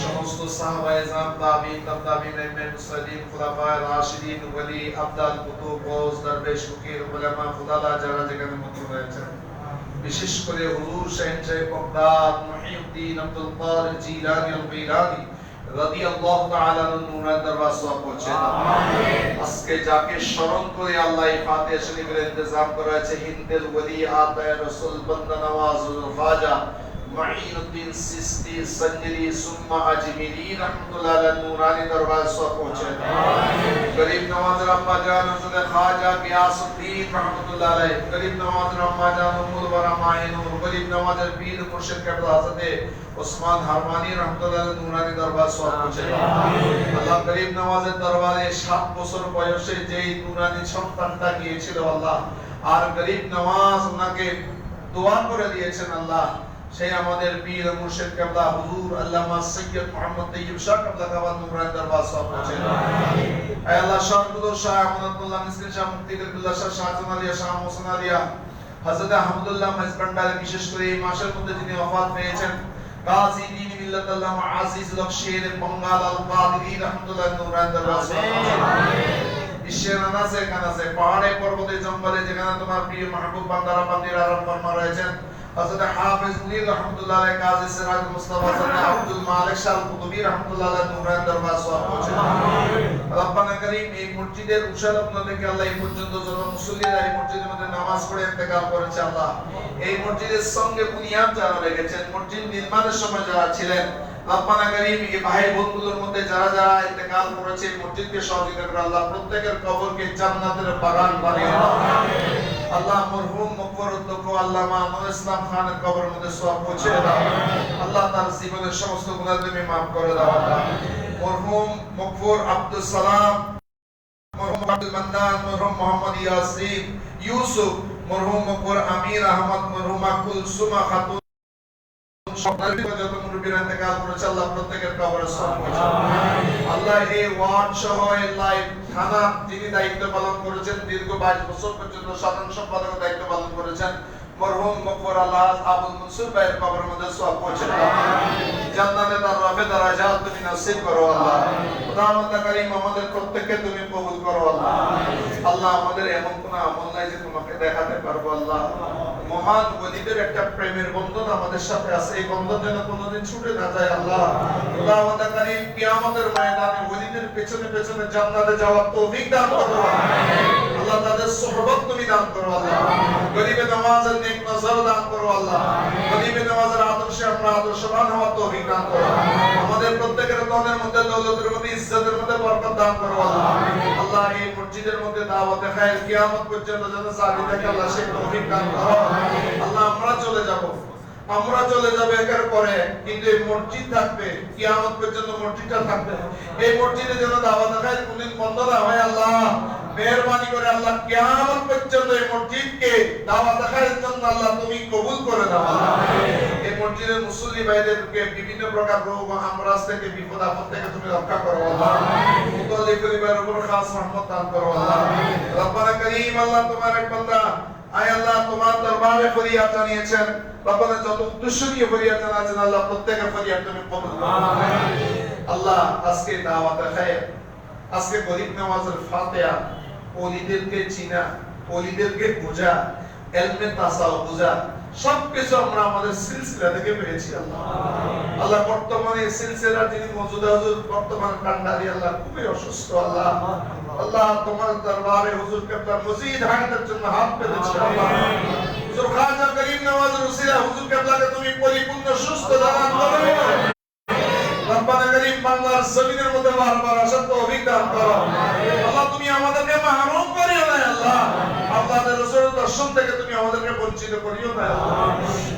সমস্ত সাহাবায়ে জাম, তাবিঈন, তাবিঈন, ইমাম মুসলিম, খুলাফায়ে রাশিদিন, ওলি, আবদাল, কুতুব, গৌস, দরবেশ, ফকির, উলামা, ফুদালা যারা যেখানে মওজুদ হয়েছেন, বিশেষ করে হুজুর শাহেনশাহ বাগদাদ মুহিউদ্দিন আব্দুল কাদের জিলানী আল-গিলানী রাদিয়াল্লাহু তাআলা নূরানি দরবার সওয়াব পৌঁছে দাও। আজকে যাকে স্মরণ করে আল্লাহ এই ফাতিহা শরীফের ইন্তজাম করা হয়েছে, হিন্দেল ওলি আতায়ে রাসূল বান্দা নওয়াজুল খাজা মুঈনুদ্দিন সিস্তি সঞ্জলি সুম্মা আজমিরি রাহমাতুল্লাহ আলাইহি নূরানি দরবার সওয়াব পৌঁছে দাও। গরিব নওয়াজের আম্মা জান হযরত খাজা গিয়াসউদ্দিন রাহমাতুল্লাহ আলাইহি, গরিব নওয়াজের আম্মা জান উম্মুল বারা মাইনুর, গরিব নওয়াজের পীর মুর্শিদ কেবলা হযরত ওসমান হারমানি রাহমাতুল্লাহ আলাইহি নূরানি দরবার সওয়াব পৌঁছে দাও। আল্লাহ গরিব নওয়াজের দরবারে 7 বছর বয়সে যেই নূরানি সন্তানটা গিয়েছিল আল্লাহ, আর গরিব নওয়াজ ওনাকে দোয়া করে দিয়েছেন আল্লাহ, সেই আমাদের পীর মুর্শিদ কেবলা হুজুর আল্লামা সৈয়দ মুহাম্মদ তাইয়্যিব শাহ কেবলা কাবার নূরানি দরবার সওয়াব পৌঁছে দাও। হে আল্লাহ শাহকুদুর শাহ আমানুল্লাহ মিসকিন শাহ মুফতি বিল্লাহ শাহ শাহজান আলিয়া শাহ মোহসেন আলিয়া হযরত আহমদুল্লাহ মেজবান্ডারে বিশেষ করে এই মাসের মধ্যে যিনি ওফাত পেয়েছেন, গাজী দ্বীন মিল্লাত আল্লাহ আজিজ লকশের বঙ্গাল আল কাদেরী রাহমাতুল্লাহ নূরানি দরবার সওয়াব পৌঁছে দাও। বিশ্বের আনাচে কানাচে পাহাড়ে পর্বতে জঙ্গলে যেখানে তোমার প্রিয় মাহবুব বান্দারা বান্দিরা আরাম রয়েছেন, হযরত হাফেজ মুনির রাহমাতুল্লাহ আলাইহি, কাজী সিরাজ মুস্তাফা সাহেব আব্দুল মালিক শাহ কুতুবী রাহমাতুল্লাহ আলাইহি নূরানি দরবার সওয়াব পৌঁছে দাও। রব্বানা কারীম এই মসজিদের উশালগ্ন থেকে আল্লাহ এই পর্যন্ত যত মুসল্লিরা এই মসজিদের মধ্যে নামাজ পড়ে ইন্তেকাল করেছে আল্লাহ, এই মসজিদের সঙ্গে বুনিয়াদ যারা রেখেছেন, মসজিদ নির্মাণের সময় যারা ছিলেন, রব্বানা কারীম এই ভাই বোনগুলোর মধ্যে যারা যারা ইন্তেকাল করেছে এই মসজিদকে সহযোগিতা করে আল্লাহ প্রত্যেকের কবরকে জান্নাতের বাগান বানিয়ে দাও। আল্লাহ মরহুম মকবুর উদ্দক আল্লামা আনোয়ার ইসলাম খানের কবরের মধ্যে সওয়াব পৌঁছে দাও। আল্লাহ তার জীবনের সমস্ত গুনাহ তুমি maaf করে দাও। আল্লাহ মরহুম মকবুর আব্দুল সালাম, মরহুম আব্দুল মান্নান, মরহুম মোহাম্মদ ইয়াসিন ইউসুফ, মরহুম মকবুর আমির আহমদ, মরহুমা কুলসুমা খাতুন, যত মুরব্বিরা ইন্তেকাল করেছে আল্লাহ প্রত্যেকের কবরে সওয়াব পৌঁছে দাও। আল্লাহ এই ওয়ার্ড সহ এই লাইভ থানা যিনি দায়িত্ব পালন করেছেন, দীর্ঘ 22 বছর পর্যন্ত সাধারণ সম্পাদকের দায়িত্ব পালন করেছেন, মরহুম মকবুর আল্লাহ আবুল মনসুর ভাইয়ের কবরের মধ্যে সওয়াব পৌঁছে দাও। জান্নাতে তার রফে দারাজাত তুমি নসিব করো আল্লাহ। খোদাবন্দ কারীম আমাদের প্রত্যেককে তুমি কবুল করো আল্লাহ। আল্লাহ আমাদের এমন কোন আমল নাই যে তোমাকে দেখাতে পারবো আল্লাহ। মহান ওলিদের একটা প্রেমের বন্ধন আমাদের সাথে আছে, এই বন্ধন যেন কোনোদিন ছুটে না যায় আল্লাহ। খোদাবন্দ কারীম কিয়ামতের ময়দানে ওলিদের পেছনে পেছনে জান্নাতে যাওয়ার তৌফিক দান করো আল্লাহ। তাদের সুহবত তুমি দান করো আল্লাহ। গরিবে নওয়াজের নেক নজর দান করো আল্লাহ। গরিবে নওয়াজের আদর্শে আমরা আদর্শবান হওয়ার তৌফিক দান করো। আমাদের প্রত্যেকের ধনের মধ্যে, দৌলতের মধ্যে, ইজ্জতের মধ্যে বরকত দান করো আল্লাহ। আল্লাহ এই মসজিদের মধ্যে দাওয়াতে খায়ের কিয়ামত পর্যন্ত যেন জারি থাকে আল্লাহ, সেই তৌফিক দান করো আল্লাহ। আমরা চলে যাব, আমরা চলে যাব একের পরে, কিন্তু এই মসজিদ থাকবে, কিয়ামত পর্যন্ত মসজিদটা থাকবে। এই মসজিদে যেন দাওয়াত খায় কোনদিন বন্ধ না হয়। আল্লাহ মেহেরবানি করে আল্লাহ কিয়ামত পর্যন্ত এই মসজিদকে দাওয়াত খায় জন্য আল্লাহ তুমি কবুল করে দাও। এই মসজিদের মুসল্লি ভাইদেরকে বিভিন্ন প্রকার রোগ আমরাজ থেকে, বিপদ আপদ থেকে তুমি রক্ষা করো আল্লাহ। মুতাল্লি পরিবারের উপর খাস রহমত দান করো আল্লাহ। রব্বানা করিম, আল্লাহ তোমার এক বান্দা আয় আল্লাহ তোমার দরবারে ফরিয়াদ জানিয়েছেন। রব্বানা যত উদ্দেশ্য নিয়ে ফরিয়াদ জানাচ্ছেন আল্লাহ প্রত্যেকের ফরিয়াদ তুমি কবুল করো আল্লাহ। আজকে দাওয়াত খায়, আজকে গরিব নওয়াজের ফাতিহা, ওলিদেরকে চিনা, ওলিদেরকে বোঝা, ইলমে তাসাউফ বোঝা, সবকিছু আমরা আমাদের সিলসিলা থেকে পেয়েছি আল্লাহ। আল্লাহ বর্তমানে সিলসিলার যিনি মওজুদা হুজুর বর্তমান কান্ডারি আল্লাহ খুবই অসুস্থ আল্লাহ। আল্লাহ তোমার দরবারে হুজুর কেবলার মজিদ হায়াতের জন্য হাত পেতেছি আল্লাহ। হুজুর খাজা করিম নওয়াজের উসিলা হুজুর কেবলাকে তুমি পরিপূর্ণ সুস্থ দান করো। রব্বানা করিম বাংলার জমিনের মধ্যে বারবার আসার তৌফিক দান করো আল্লাহ। তুমি আমাদেরকে মাহরুম করিও না আল্লাহ। আল্লাহর রাসূলের দর্শন থেকে তুমি আমাদেরকে বঞ্চিত করিও না আল্লাহ।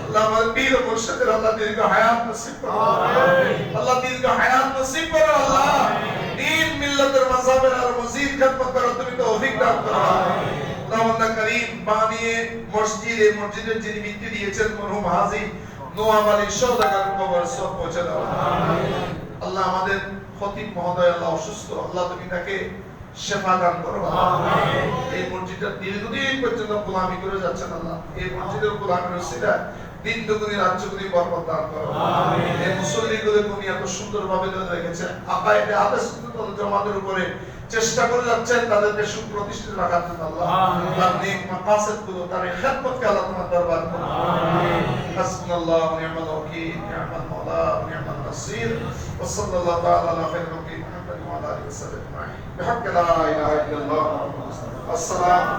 আল্লাহ আমাদের পীর ও মুর্শিদের আল্লাহ দীর্ঘ হায়াত নসিব করো আল্লাহ। দীর্ঘ হায়াত নসিব করো আল্লাহ। দ্বীন মিল্লাতের মাযহাবের আর মজিদ খিদমত করো তুমি তৌফিক দান করো আল্লাহ। করিম বানিয়ে মসজিদের যিনি ভিত্তি দিয়েছেন মরহুম হাজী নোয়াব আলী সওদাগর কবর সব পৌঁছে দাও আল্লাহ। আমাদের খতিব মহোদয় আল্লাহ অসুস্থ, আল্লাহ তুমি তাকে শেফা দান করো আল্লাহ। এই মসজিদটা দীর্ঘদিন পর্যন্ত গোলামি করে যাচ্ছেন আল্লাহ। এই মসজিদের গোলামির উসিলা দিন দুগুনি রাত চৌগুনি বরকত দান করো আমিন। এই মুসল্লিগুলো তুমি এত সুন্দরভাবে ধরে রেখেছেন, আকায়েদে আহলে সুন্নাত ওয়াল জামাতের উপরে চেষ্টা করে যাচ্ছেন, তাদেরকে সুপ্রতিষ্ঠিত রাখার জন্য আল্লাহ। তার নেক মাকাসিদগুলো, তার খিদমতকে আল্লাহ তোমার দরবার করো আমিন। হাসবুনাল্লাহু ওয়া নি'মাল ওয়াকিল, নি'মাল মাওলা ওয়া নি'মান নাসির। ওয়া সাল্লাল্লাহু তাআলা আলা খায়রিল মুরসালিন মুহাম্মাদ ওয়া আলা আলিহি ওয়া সাহবিহি আজমাইন। বিহাক্কি লা ইলাহা ইল্লাল্লাহ। আসসালামু